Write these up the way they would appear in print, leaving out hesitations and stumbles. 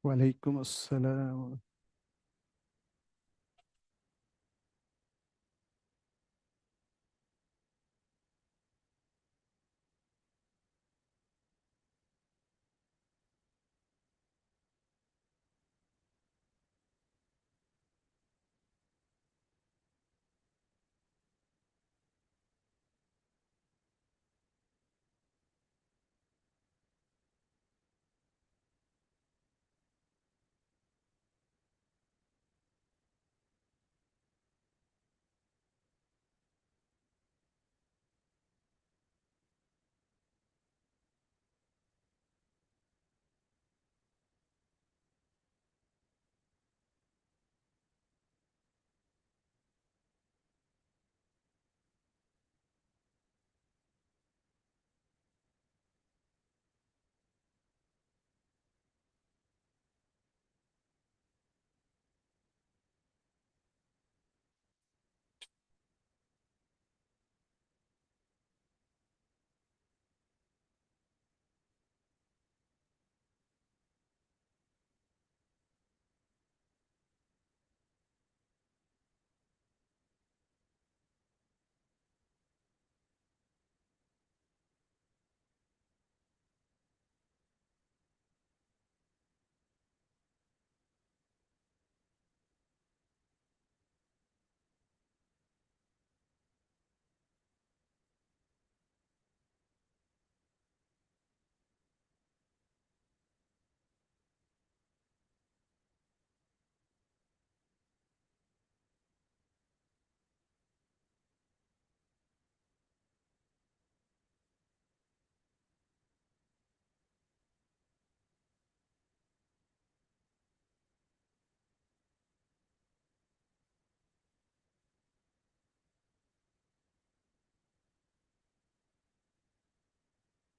ওয়ালাইকুম আসসালাম।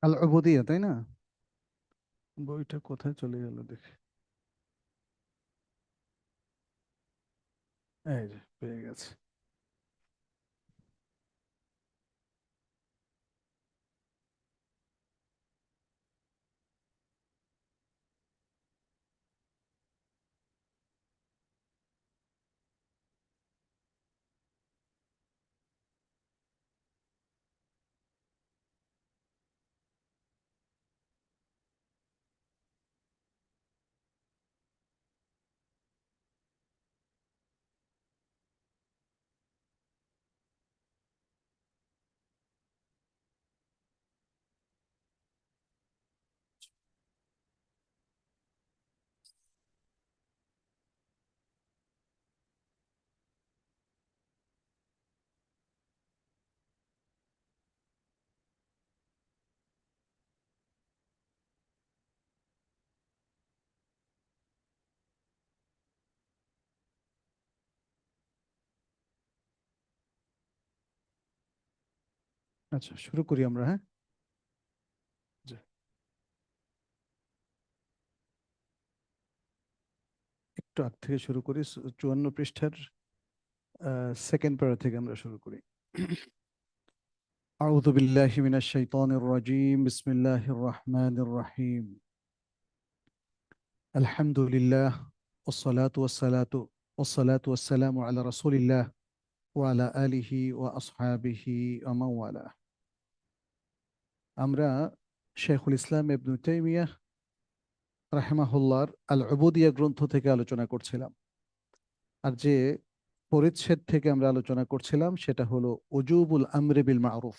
আল উবুদিয়া, তাই না? বইটা কোথায় চলে গেল দেখি। এই যে পেয়ে গেছে। আচ্ছা, শুরু করি আমরা, হ্যাঁ। জি। একটু আগ থেকে শুরু করি, 54 পৃষ্ঠার সেকেন্ড প্যারা থেকে আমরা শুরু করি। আউযু বিল্লাহি মিনাশ শাইতানির রাজীম, বিসমিল্লাহির রহমানির রহিম। আলহামদুলিল্লাহ, ওয়াসসালাতু ওয়াসসালামু আলা রাসূলিল্লাহ ওয়া আলা আলিহি ওয়া আসহাবিহি ওয়া মান ওয়ালা। আমরা শেখুল ইসলাম ইবনে তাইমিয়াহ রাহিমাহুল্লাহর আল উবুদিয়া গ্রন্থ থেকে আলোচনা করছিলাম। আর যে পরিচ্ছেদ থেকে আমরা আলোচনা করছিলাম সেটা হলো উজুবুল আমরি বিল মারুফ,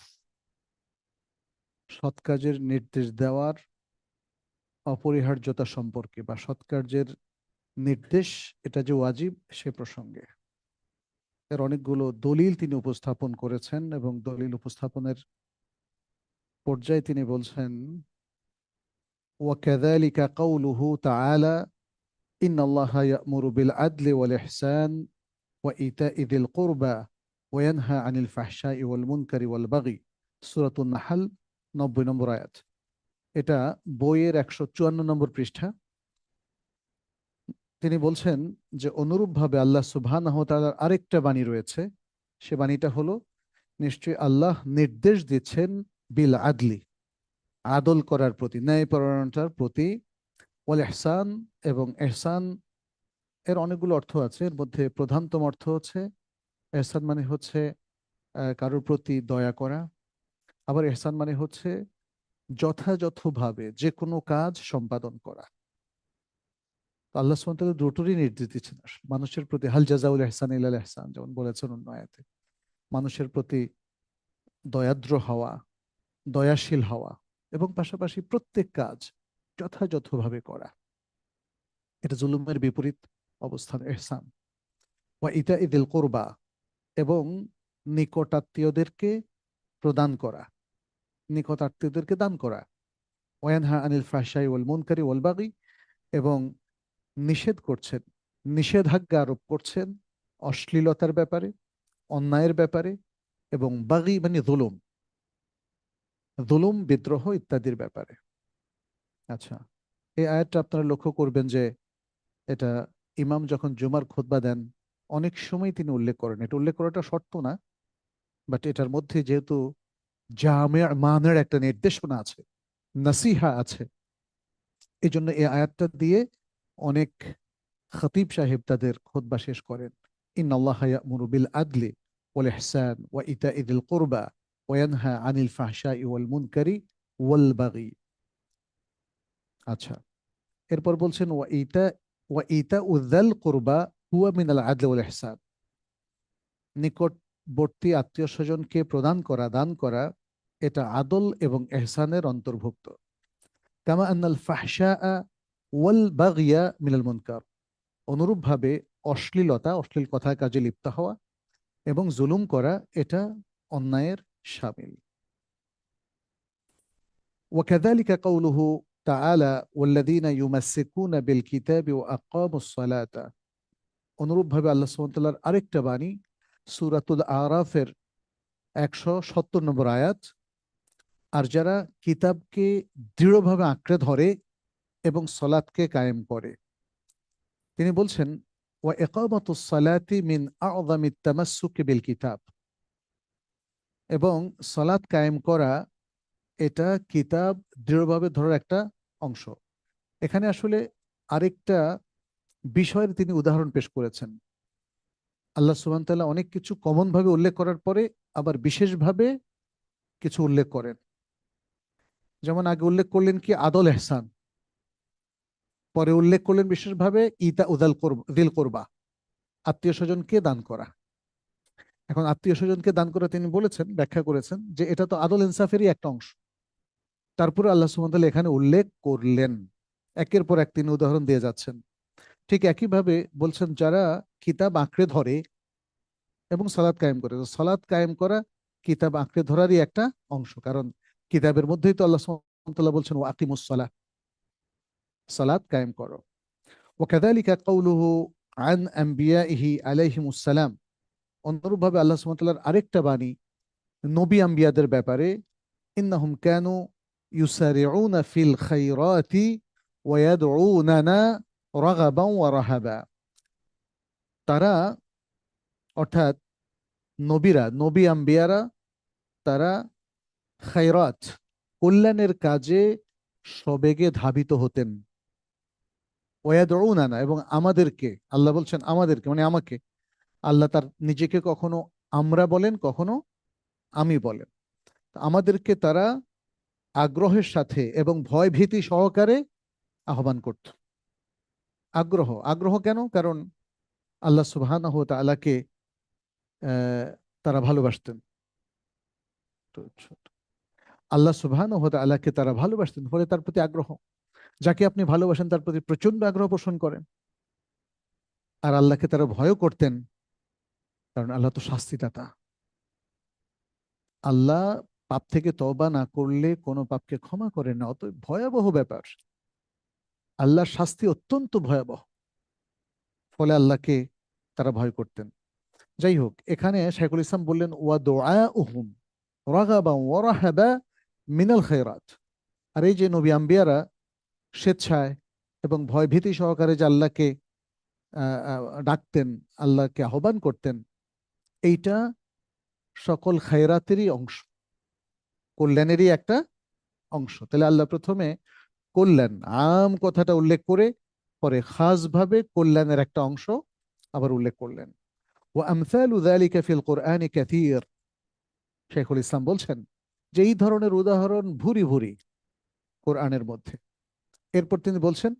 সৎ কাজের নির্দেশ দেওয়ার অপরিহার্যতা সম্পর্কে, বা সৎ কার্যের নির্দেশ এটা যে ওয়াজিব সে প্রসঙ্গে। এর অনেকগুলো দলিল তিনি উপস্থাপন করেছেন, এবং দলিল উপস্থাপনের পর্যায়ে তিনি বলছেন, ওয়াকাযালিকা কাউলুহু তাআলা ইন্নাল্লাহা ইয়া'মুরু বিল আদলি ওয়াল ইহসান وإيتاء ذي القربى وينهى عن الفحشاء والمنكر والبغي, সূরাতুন নাহল 90 নম্বর আয়াত। এটা বইয়ের 154 নম্বর পৃষ্ঠা। তিনি বলছেন যে অনুরূপভাবে আল্লাহ সুবহানাহু ওয়া তাআলার আরেকটা বাণী রয়েছে। সে বাণীটা হলো, নিশ্চয়ই আল্লাহ নির্দেশ দিচ্ছেন বিল আদলি, আদল করার প্রতি, ন্যায়পরায়ণতার প্রতি, ওয়াল ইহসান, এবং ইহসান এর অনেকগুলো অর্থ আছে। এর মধ্যে প্রধানতম অর্থ হচ্ছে ইহসান মানে হচ্ছে কারোর প্রতি দয়া করা। আবার ইহসান মানে হচ্ছে যথাযথভাবে যে কোনো কাজ সম্পাদন করা। তো আল্লাহ সুবহানাহু ওয়া তাআলা দুটোরই নির্দেশ দিচ্ছেন মানুষের প্রতি, হাল জাযাউল ইহসান ইল্লাল ইহসান, যেমন বলেছেন অন্য আয়াতে। মানুষের প্রতি দয়াদ্র হওয়া, দয়াশীল হওয়া, এবং পাশাপাশি প্রত্যেক কাজ যথাযথভাবে করা। এটা জুলুমের বিপরীত অবস্থান, ইহসান। ওয়া ইতাইযিল কুরবা, এবং নিকটাত্মীয়দেরকে প্রদান করা, নিকটাত্মীয়দেরকে দান করা। ওয়ানহা আনিল ফাহশাই ওয়াল মুনকারি ওয়াল বাগি, এবং নিষেধ করছেন, নিষেধাজ্ঞা আরোপ করছেন অশ্লীলতার ব্যাপারে, অন্যায়ের ব্যাপারে, এবং বাগি মানে জুলুম, জুলুম বিদ্রোহ ইত্যাদির ব্যাপারে। আচ্ছা, এই আয়াতটা আপনারা লক্ষ্য করবেন যে এটা ইমাম যখন জুমার খুতবা দেন অনেক সময় তিনি উল্লেখ করেন। এটা উল্লেখ করাটা শর্ত না, বাট এটার মধ্যে যেহেতু জামে মানের একটা নির্দেশনা আছে, নাসিহা আছে, এই জন্য এই আয়াতটা দিয়ে অনেক খতিব সাহেব তাদের খুতবা শেষ করেন। ইন্নাল্লাহা ইয়া'মুরু বিল আদলি ওয়াল ইহসান ওয়া ইতাইযিল কুরবা ওয়া ইয়ানহা আনিল ফাহশাই ওয়াল মুনকারি ওয়াল বাগি। আচ্ছা, এরপর বলছেন ওয়া ইতা উযাল কুরবা হুয়া মিনাল আদলি ওয়াল ইহসান, নিকটবর্তী আত্মীয় স্বজনকে প্রদান করা, দান করা, এটা আদল এবং ইহসানের অন্তর্ভুক্ত। কামা আন্নাল ফাহশা ওয়াল বাগিয়া মিনাল মুনকার, অনুরূপভাবে অশ্লীলতা, অশ্লীল কথা কাজে লিপ্ত হওয়া এবং জুলুম করা এটা অন্যায়ের শামিল। وكذلك قوله تعالى والذين يمسكون بالكتاب وأقاموا الصلاة, অনুরূপভাবে আল্লাহ সুবহানাহু ওয়া তাআলার আরেকটা বাণী সূরাতুল আরাফের 170 নম্বর আয়াত, আর যারা কিতাবকে দৃঢ়ভাবে আঁকড়ে ধরে এবং সলাতকে কায়েম করে। তিনি বলছেন ওয়া ইকামাতুস সালাতি মিন আ'যামিত তামাসসুকি বিল কিতাব, এবং সলাত কায়েম করা এটা কিতাব দৃঢ়ভাবে ধরার একটা অংশ। এখানে আসলে আরেকটা বিষয়ের তিনি উদাহরণ পেশ করেছেন। আল্লাহ সুবহানাহু ওয়া তাআলা অনেক কিছু কমন ভাবে উল্লেখ করার পরে আবার বিশেষভাবে কিছু উল্লেখ করেন। যেমন আগে উল্লেখ করলেন কি আদল ইহসান, পরে উল্লেখ করলেন বিশেষভাবে ইতা উদাল দিল কুরবা, আত্মীয় স্বজনকে দান করা। এখন আত্মীয় স্বজনকে দান করা তিনি বলেছেন, ব্যাখ্যা করেছেন যে এটা তো আদল ইনসাফেরই একটা অংশ। তারপরে আল্লাহ সুবহানাহু ওয়া তাআলা এখানে উল্লেখ করলেন, একের পর এক তিনি উদাহরণ দিয়ে যাচ্ছেন। ঠিক একইভাবে বলছেন যারা কিতাব আঁকড়ে ধরে এবং সালাত কায়েম করে, তো সালাত কায়েম করা কিতাব আঁকড়ে ধরারই একটা অংশ, কারণ কিতাবের মধ্যেই তো আল্লাহ সুবহানাহু ওয়া তাআলা বলছেন ওয়া আকিমুস সালাহ, সালাত কায়েম করো। ওয়াকাযালিকা কাউলুহু আন আম্বিয়াইহি আলাইহিমুস সালাম, অনুরূপভাবে আল্লাহ সুবহানাহু ওয়া তাআলার আরেকটা বাণী নবী আম্বিয়াদের ব্যাপারে, ইন্নাহুম কানু ইউসারিউনা ফিল খায়রাতি ওয়া ইয়াদউনানা রাগাবান ওয়া রাহাবা, তারা অর্থাৎ নবীরা, নবী আম্বিয়ারা, তারা খায়রাত কল্যাণের কাজে সবেগে ধাবিত হতেন। ওয়াদউনানা, এবং আমাদেরকে, আল্লাহ বলছেন আমাদেরকে মানে আমাকে, আল্লাহ তার নিজেকে কখনো আমরা বলেন, কখনো আমি বলেন। আমাদেরকে তারা আগ্রহের সাথে এবং ভয় ভীতি সহকারে আহ্বান করত। আগ্রহ, আগ্রহ কেন? কারণ আল্লাহ সুবহানাহু ওয়া তাআলাকে তারা ভালোবাসতেন। আল্লাহ সুবহানাহু ওয়া তাআলাকে তারা ভালোবাসতেন, ফলে তার প্রতি আগ্রহ। যাকে আপনি ভালোবাসেন তার প্রতি প্রচন্ড আগ্রহ পোষণ করেন। আর আল্লাহকে তারা ভয়ও করতেন, কারণ আল্লাহ তো শাস্তিদাতা। আল্লাহ পাপ থেকে তওবা না করলে কোনো পাপকে ক্ষমা করেন না, অত ভয়াবহ ব্যাপার। আল্লাহর শাস্তি অত্যন্ত ভয়াবহ, ফলে আল্লাহকে তারা ভয় করতেন। যাই হোক, এখানে শাইখুল ইসলাম বললেন ওয়া দুআউহুম রাগাবা ওয়া রাহাবা মিনাল খায়রাত, আর এই যে নবী আম্বিয়ারা স্বেচ্ছায় এবং ভয়ভীতি সহকারে যে আল্লাহকে ডাকতেন, আল্লাহকে আহ্বান করতেন, এইটা সকল খায়রাতেরই অংশ, কল্যাণেরই একটা অংশ। তাহলে আল্লাহ প্রথমে কল্যাণ, আম কথাটা উল্লেখ করে পরে খাস ভাবে কল্যাণের একটা অংশ আবার উল্লেখ করলেন। ওয়া আমসালু যালিকা ফিল কুরআনি কাসীর, শেখুল ইসলাম বলছেন যে এই ধরনের উদাহরণ ভুরি ভুরি কোরআনের মধ্যে। এরপর তিনি বলছেন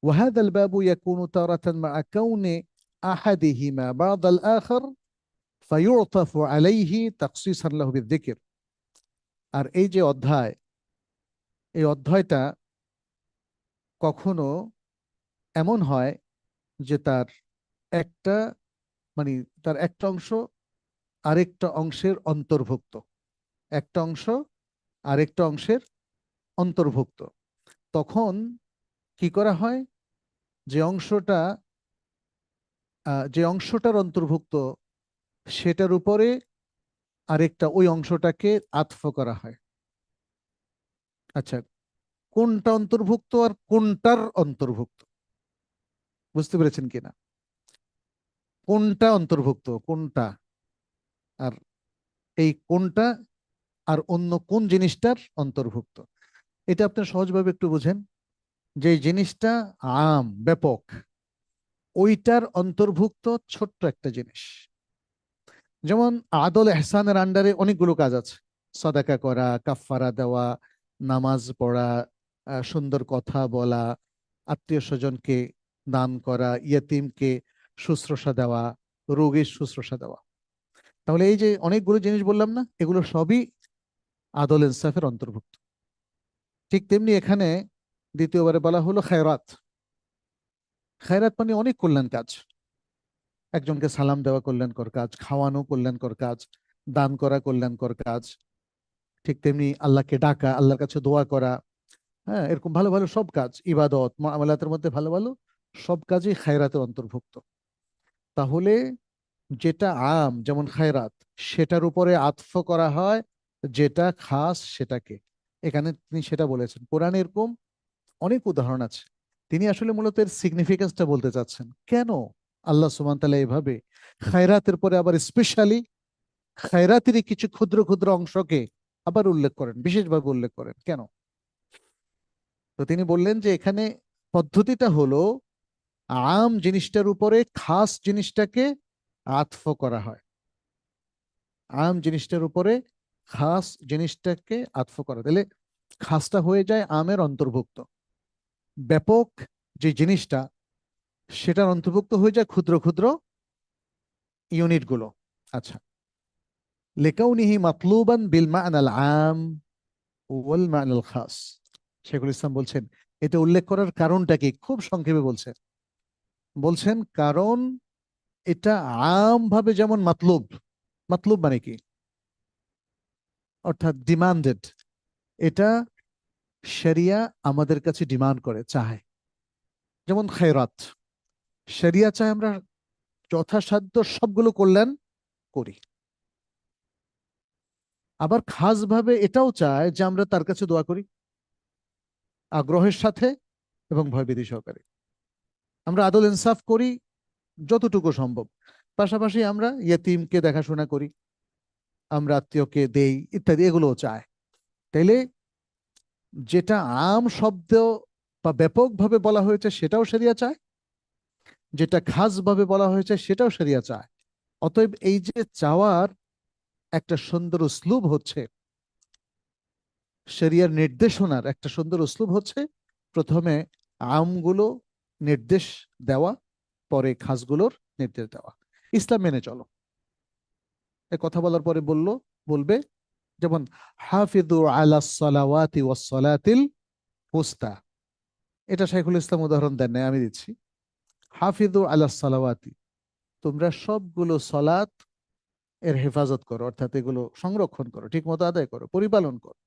ওয়াহাদাল বাবু ইয়াকুনু তারাতান মা কাউনি আহাদিহিমা বা'দাল আখার ফায়ুতাফু আলাইহি তাখসিসান লাহু বিযিকর। আর এই যে অধ্যায়, এই অধ্যায়টা কখনো এমন হয় যে তার একটা মানে তার একটা অংশ আরেকটা অংশের অন্তর্ভুক্ত, একটা অংশ আরেকটা অংশের অন্তর্ভুক্ত। তখন কি করা হয়, যে অংশটা যে অংশটার অন্তর্ভুক্ত সেটার উপরে আরেকটা ওই অংশটাকে আতফ করা হয়। আচ্ছা, কোনটা অন্তর্ভুক্ত আর কোনটার অন্তর্ভুক্ত বুঝতে পেরেছেন কিনা? কোনটা অন্তর্ভুক্ত কোনটা, আর এই কোনটা আর অন্য কোন জিনিসটার অন্তর্ভুক্ত, এটা আপনি সহজভাবে একটু বুঝেন। যে জিনিসটা আম ব্যাপক, ওইটার অন্তর্ভুক্ত ছোট্ট একটা জিনিস। যেমন আদল এহসানের আন্ডারে অনেকগুলো কাজ আছে, সদাকা করা, কাফফারা দেওয়া, নামাজ পড়া, সুন্দর কথা বলা, আত্মীয় স্বজনকে দান করা, ইয়েতিমকে শুশ্রূষা দেওয়া, রোগীর শুশ্রূষা দেওয়া। তাহলে এই যে অনেকগুলো জিনিস বললাম না, এগুলো সবই আদল ইনসাফের অন্তর্ভুক্ত। ঠিক তেমনি এখানে দ্বিতীয়বারে বলা হলো খায়রাত। খায়রাত মানে অনেক কল্যাণ কাজ, একজনকে সালাম দেওয়া কল্যাণকর কাজ, খাওয়ানো কল্যাণকর কাজ, দান করা কল্যাণকর কাজ। ঠিক তেমনি আল্লাহকে ডাকা, আল্লাহর কাছে দোয়া করা, হ্যাঁ, এরকম ভালো ভালো সব কাজ, ইবাদত মুআমালাতের মধ্যে ভালো ভালো সব কাজই খায়রাতের অন্তর্ভুক্ত। তাহলে যেটা আম যেমন খায়রাত, সেটার উপরে আতফ করা হয় যেটা খাস সেটাকে। এখানে তিনি সেটা বলেছেন। কোরআনে এরকম অনেক উদাহরণ আছে। তিনি আসলে মূলত এর সিগনিফিকেন্সটা বলতে চাচ্ছেন, কেন আল্লাহ সুবহান তাআলা এভাবে খায়রাতের পরে আবার স্পেশালি খায়রাতেরই কিছু ক্ষুদ্র ক্ষুদ্র অংশকে আবার উল্লেখ করেন, বিশেষভাবে উল্লেখ করেন কেন? তো তিনি বললেন যে এখানে পদ্ধতিটা হলো আম জিনিসটার উপরে খাস জিনিসটাকে আতফ করা হয়। আম জিনিসটার উপরে খাস জিনিসটাকে আতফ করা, তাহলে খাসটা হয়ে যায় আমের অন্তর্ভুক্ত, ব্যাপক যে জিনিসটা সেটার অন্তর্ভুক্ত হয়ে যায় ক্ষুদ্র ক্ষুদ্র ইউনিট গুলো। আচ্ছা, লিকাউনিহি মাতলুবান বিল মা'নাল আম ওয়াল মা'নাল খাস। শেখুল ইসলাম বলছেন এটা উল্লেখ করার কারণটা কি, খুব সংক্ষেপে বলছেন। বলছেন কারণ এটা আম ভাবে যেমন মাতলুব, মাতলুব মানে কি, অর্থাৎ ডিমান্ডেড, এটা শরিয়া আমাদের কাছে ডিমান্ড করে, চায়। যেমন খায়রাত, শরিয়া চায় আমরা যথাসাধ্য সবগুলো কল্যাণ করি। আবার খাস ভাবে এটাও চায় যে আমরা তার কাছে দোয়া করি আগ্রহের সাথে এবং ভয়ভীতি সহকারে। আমরা আদল ইনসাফ করি যতটুকু সম্ভব, পাশাপাশি আমরা ইয়েতিমকে দেখাশোনা করি, আমরা আত্মীয়কে দেই ইত্যাদি, এগুলোও চায়। তাইলে যেটা আম শব্দ বা ব্যাপকভাবে বলা হয়েছে সেটাও শরিয়া চায়, যেটা খাসভাবে বলা হয়েছে সেটাও শরিয়া চায়। অতএব এই যে চাওয়ার একটা সুন্দর উসলুব হচ্ছে, শরিয়ার নির্দেশনার একটা সুন্দর উসলুব হচ্ছে প্রথমে আমগুলো নির্দেশ দেওয়া, পরে খাসগুলোর নির্দেশ দেওয়া। ইসলাম মেনে চলো, এ কথা বলার পরে বলবে যেমন হাফিজু আলা সালাওয়াতি ওয়াস সালাতিল উস্তা। এটা শাইখুল ইসলাম উদাহরণ দেন নাই, আমি দিচ্ছি। হাফিজু আলা সালাওয়াতি, তোমরা সবগুলো সলাত এর হেফাজত করো, অর্থাৎ এগুলো সংরক্ষণ করো, ঠিক মতো আদায় করো, পরিপালন করো।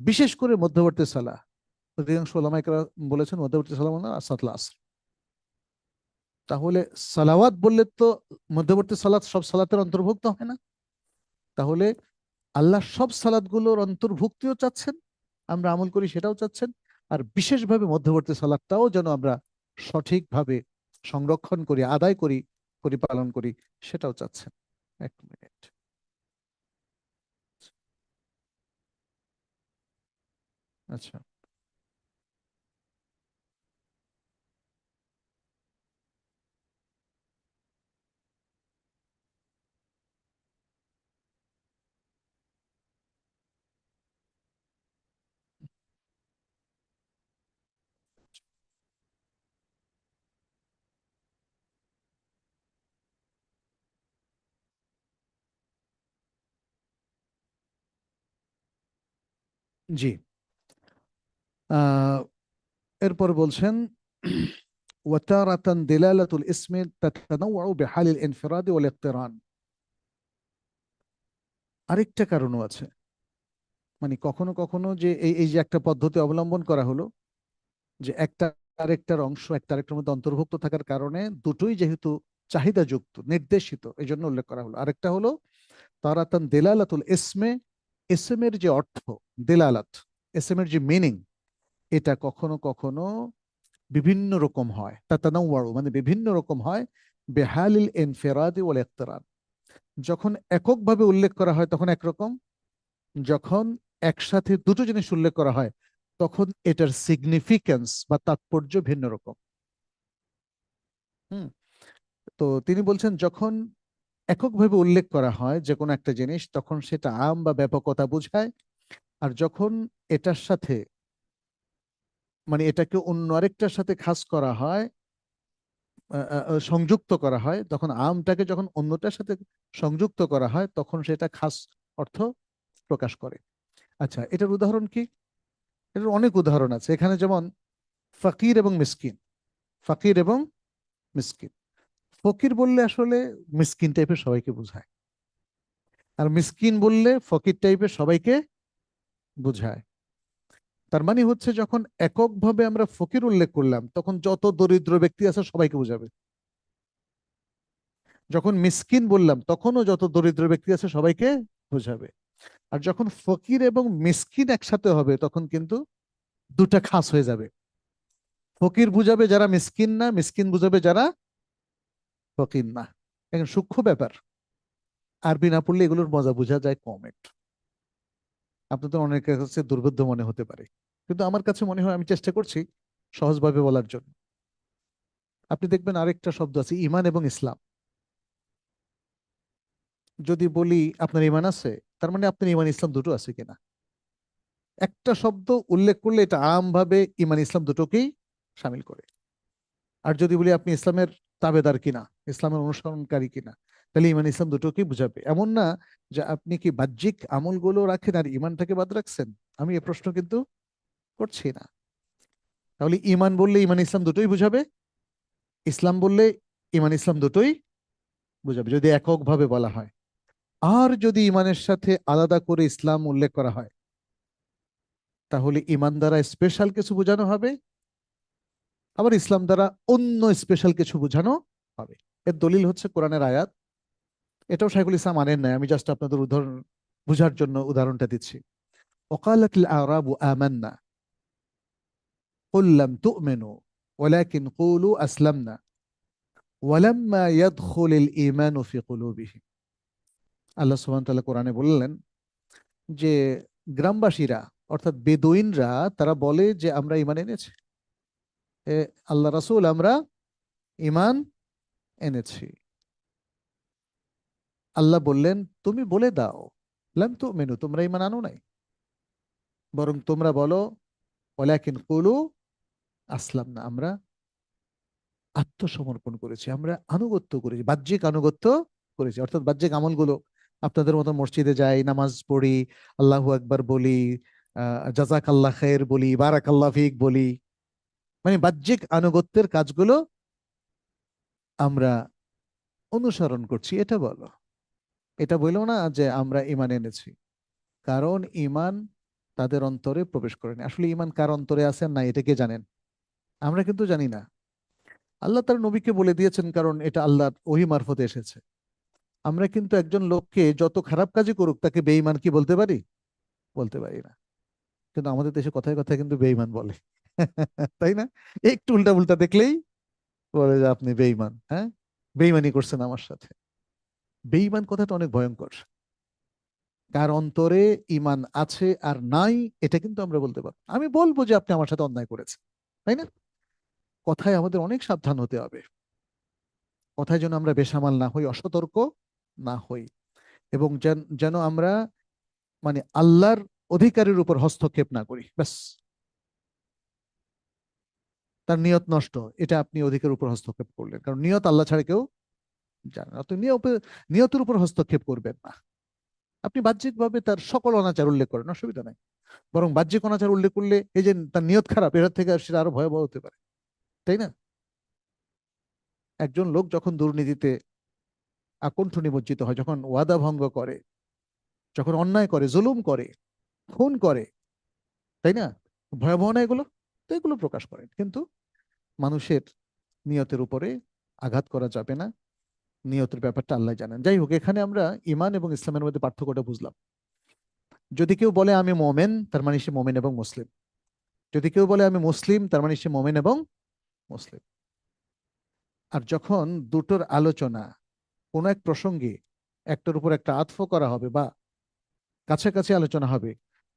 বিশেষ করে মধ্যবর্তী সালাহ, অধিকাংশ ওলামায়ে কেরাম বলেছেন মধ্যবর্তী সালাহ মানে আসসাতুল আসর। তাহলে সালাওয়াত বললে তো মধ্যবর্তী সালাত সব সালাতের অন্তর্ভুক্ত হয় না। তাহলে আল্লাহ সব সালাতগুলোর অন্তর্ভুক্তিও চাচ্ছেন, আমরা আমল করি সেটাও চাচ্ছেন, আর বিশেষভাবে মধ্যবর্তী সালাতটাও যেন আমরা সঠিকভাবে সংরক্ষণ করি, আদায় করি, পরিপালন করি, সেটাও চাচ্ছেন। এক মিনিট। আচ্ছা, জি। আহ এরপর বলছেন وتارة دلالة الاسم تتنوع بحال الانفراد والاقتران। আরেকটা কারণও আছে, মানে কখনো কখনো যে এই এই যে একটা পদ্ধতি অবলম্বন করা হলো, যে একটা আরেকটার অংশ একটা আরেকটার মধ্যে অন্তর্ভুক্ত থাকার কারণে দুটোই যেহেতু চাহিদাযুক্ত নির্দেশিত, এই জন্য উল্লেখ করা হলো। আরেকটা হলো তারাতান দেলালাতুল ইসমে, ইসমের যে অর্থ, দেলালাত, ইসমের যে মিনিং, এটা কখনো কখনো বিভিন্ন রকম হয়, তাতানাওয়াউ মানে বিভিন্ন রকম হয়, বেহালিল ইনফিরাদি ওয়াল ইকতিরান। যখন এককভাবে উল্লেখ করা হয় তখন একরকম, যখন একসাথে দুটো জিনিস উল্লেখ করা হয় তখন এটার সিগনিফিকেন্স বা তাৎপর্য ভিন্ন রকম। হুম। তো তিনি বলছেন যখন এককভাবে উল্লেখ করা হয় যে কোনো একটা জিনিস তখন সেটা আম বা ব্যাপকতা বোঝায়, আর যখন এটার সাথে মানে এটাকে অন্য আরেকটার সাথে খাস করা হয়, সংযুক্ত করা হয়, তখন আমটাকে যখন অন্যটার সাথে সংযুক্ত করা হয় তখন সেটা খাস অর্থ প্রকাশ করে। আচ্ছা, এটার উদাহরণ কি? এটার অনেক উদাহরণ আছে এখানে, যেমন ফকির এবং মিসকিন। ফকির এবং মিসকিন, ফকির বললে আসলে মিসকিন টাইপের সবাইকে বোঝায়, আর মিসকিন বললে ফকির টাইপের সবাইকে বোঝায়। তার মানে হচ্ছে যখন এককভাবে আমরা ফকির উল্লেখ করলাম তখন যত দরিদ্র ব্যক্তি আছে সবাইকে বোঝাবে, যখন মিসকিন বললাম তখনও যত দরিদ্র ব্যক্তি আছে সবাইকে বোঝাবে। আর যখন ফকির এবং মিসকিন একসাথে হবে তখন কিন্তু দুটা খাস হয়ে যাবে। ফকির বুঝাবে যারা মিসকিন না, মিসকিন বুঝাবে যারা ফকির না। এখন সূক্ষ্ম ব্যাপার, আরবি না পড়লে এগুলোর মজা বোঝা যায় কম একটু। আপনাদের অনেকের কাছে দুর্বোধ্য মনে হতে পারে, কিন্তু আমার কাছে মনে হয় আমি চেষ্টা করছি সহজভাবে বলার জন্য। আপনি দেখবেন আরেকটা শব্দ আছে ইমান এবং ইসলাম। যদি বলি আপনার ইমান আছে, তার মানে আপনার ইমান ইসলাম দুটো আছে কিনা। একটা শব্দ উল্লেখ করলে এটা আমভাবে ইমান ইসলাম দুটোকেই শামিল করে। আর যদি বলি আপনি ইসলামের তাবেদার কিনা, ইসলামের অনুসরণকারী কিনা, তাহলে ইমান ইসলাম দুটোকেই বুঝাবে। এমন না যে আপনি কি বাহ্যিক আমলগুলো রাখেন আর ইমানটাকে বাদ রাখছেন, আমি এ প্রশ্ন কিন্তু করছি না। তাহলে ইমান বললে ইমান ইসলাম দুটোই বুঝাবে, ইসলাম বললে ইমান ইসলাম দুটোই বুঝাবে যদি এককভাবে বলা হয়। আর যদি ইমানের সাথে আলাদা করে ইসলাম উল্লেখ করা হয় তাহলে ইমান দ্বারা স্পেশাল কিছু বোঝানো হবে, আবার ইসলাম দ্বারা অন্য স্পেশাল কিছু বোঝানো হবে। এর দলিল হচ্ছে কোরআনের আয়াত। এটাও শাইখুল ইসলাম মানেন নাই, আমি জাস্ট আপনাদের উদাহরণ বুঝার জন্য উদাহরণটা দিচ্ছি। وقالت الأعراب آمنا قل لم تؤمنوا ولكن قولوا أسلمنا ولما يدخل الإيمان في قلوبهم। আল্লাহ সুবহানাহু ওয়া তাআলা কোরআনে বললেন যে গ্রামবাসীরা অর্থাৎ বেদুইনরা তারা বলে যে আমরা ঈমান এনেছি, এ আল্লাহ রাসূল আমরা ঈমান এনেছি। আল্লাহ বললেন তুমি বলে দাও লাম তুমিনু, তোমরা ঈমান আনো নাই, বরং তোমরা বলো ওয়ালাকিন কুলু আসলামনা, আমরা আত্মসমর্পণ করেছি, আমরা আনুগত্য করেছি, বাহ্যিক আনুগত্য করেছি। অর্থাৎ বাহ্যিক আমলগুলো আপনাদের মতো মসজিদে যাই, নামাজ পড়ি, আল্লাহু আকবার বলি, জাজাক আল্লাহ খের বলি, বারাক আল্লাহ ফিক বলি, মানে বাহ্যিক আনুগত্যের কাজগুলো আমরা অনুসরণ করছি, এটা বলো। এটা বললো না যে আমরা ঈমান এনেছি, কারণ ঈমান তাদের অন্তরে প্রবেশ করেনি। আসলে ঈমান কার অন্তরে আছে না এটা কে জানেন? আমরা কিন্তু জানি না। আল্লাহ তার নবীকে বলে দিয়েছেন, কারণ এটা আল্লাহর ওহী মারফতে এসেছে। আমরা কিন্তু একজন লোককে যত খারাপ কাজই করুক তাকে বেঈমান কি বলতে পারি? বলতে পারি না। কিন্তু আমাদের দেশে কথায় কথায় কিন্তু বেঈমান বলে। তাই না? একটু উল্টা উল্টা দেখলেই বলে যে আপনি বেঈমান, হ্যাঁ, বেঈমানি করছেন আমার সাথে। বেঈমান কথাটা অনেক ভয়ঙ্কর। কার অন্তরে ঈমান আছে আর নাই এটা কিন্তু আমরা বলতে পারবো। আমি বলবো যে আপনি আমার সাথে অন্যায় করেছেন, তাই না? কথায় আমাদের অনেক সাবধান হতে হবে। কথায় যেন আমরা বেসামাল না হই, অসতর্ক না হই, এবং যেন যেন আমরা মানে আল্লাহর অধিকারের উপর হস্তক্ষেপ না করি। ব্যাস, তার নিয়ত নষ্ট, এটা আপনি অধিকারের উপর হস্তক্ষেপ করলেন, কারণ নিয়ত আল্লাহ ছাড়া কেউ জানে না। তো নিয়তের উপর হস্তক্ষেপ করবেন না। আপনি বাহ্যিকভাবে তার সকল অনাচার উল্লেখ করেন, অসুবিধা নাই। বরং বাহ্যিক অনাচার উল্লেখ করলে এই যে তার নিয়ত খারাপ, এটার থেকে আর সেটা আরো ভয়াবহ হতে পারে, তাই না? একজন লোক যখন দুর্নীতিতে আকণ্ঠ নিমজ্জিত হয়, যখন ওয়াদা ভঙ্গ করে, যখন অন্যায় করে, জুলুম করে, খুন করে, তাই না? ভয়াবহ না এগুলো? তো এগুলো প্রকাশ করেন, কিন্তু মানুষের নিয়তের উপরে আঘাত করা যাবে না। নিয়তের ব্যাপারটা আল্লাহ জানেন। যাই হোক, এখানে আমরা ইমান এবং ইসলামের মধ্যে পার্থক্যটা বুঝলাম। যদি কেউ বলে আমি মোমেন, তার মানে সে মোমেন এবং মুসলিম। যদি কেউ বলে আমি মুসলিম, তার মানে সে মোমেন এবং মুসলিম। আর যখন দুটোর আলোচনা কোনো এক প্রসঙ্গে একটার উপর একটা আতফ করা হবে বা কাছাকাছি আলোচনা হবে,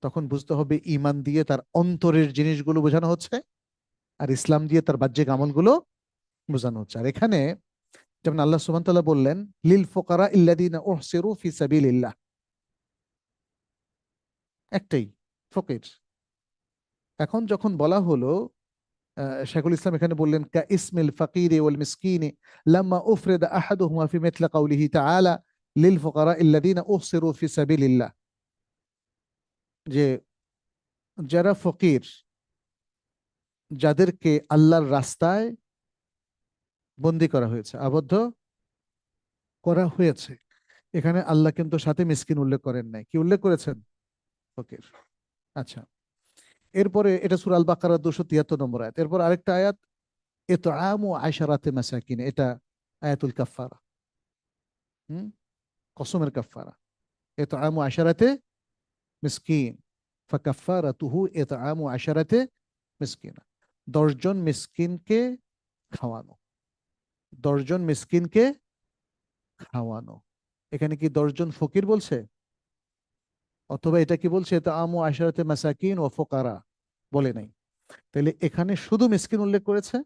তখন বুঝতে হবে ইমান দিয়ে তার অন্তরের জিনিসগুলো বোঝানো হচ্ছে, আর ইসলাম দিয়ে তার বাহ্যিক আমলগুলো বোঝানো হচ্ছে। আর এখানে যেমন আল্লাহ সুবহানাহু ওয়া তাআলা বললেন, লিল ফুকারা ইল্লাযীনা উহসিরু ফি সাবিলিল্লাহ, একটাই, ফকির। এখন যখন বলা হলো, শাইখুল ইসলাম এখানে বললেন কা ইসমিল ফাকিরি ওয়াল মিসকিনি লাম্মা উফরিদা আহাদুহুমা ফি মিথলি কাউলিহি তাআলা লিল ফুকারা ইল্লাযীনা উহসিরু ফি সাবিলিল্লাহ, যে যারা ফকির, যাদেরকে আল্লাহর রাস্তায় বন্দী করা হয়েছে, আবদ্ধ করা হয়েছে, এখানে আল্লাহ কিন্তু সাথে মিসকিন উল্লেখ করেন নাই, কি উল্লেখ করেছেন? ফকির। আচ্ছা, এরপরে এটা সূরা আল বাকারা 273 নম্বর আয়াত। এরপর আরেকটা আয়াত, ইতআমু আশারাতে মাসাকিন, এটা আয়াতুল কাফফারা, হুম, কসমের কাফফারা। ইতআমু আশারাতে মিসকিন ফাকাফফারাতুহু ইতআমু আশারাতে মিসকিনা, 10 জন মিসকিনকে খাওয়ানো, 10 জন মিসকিনকে খাওয়ানো। এখানে কি 10 জন ফকির বলছে, অথবা এটা কি বলছে ইতআমু আশারাতে মাসাকিন ও ফুকারা? বলে নাই। তাহলে এখানে শুধু মিসকিন উল্লেখ করেছে,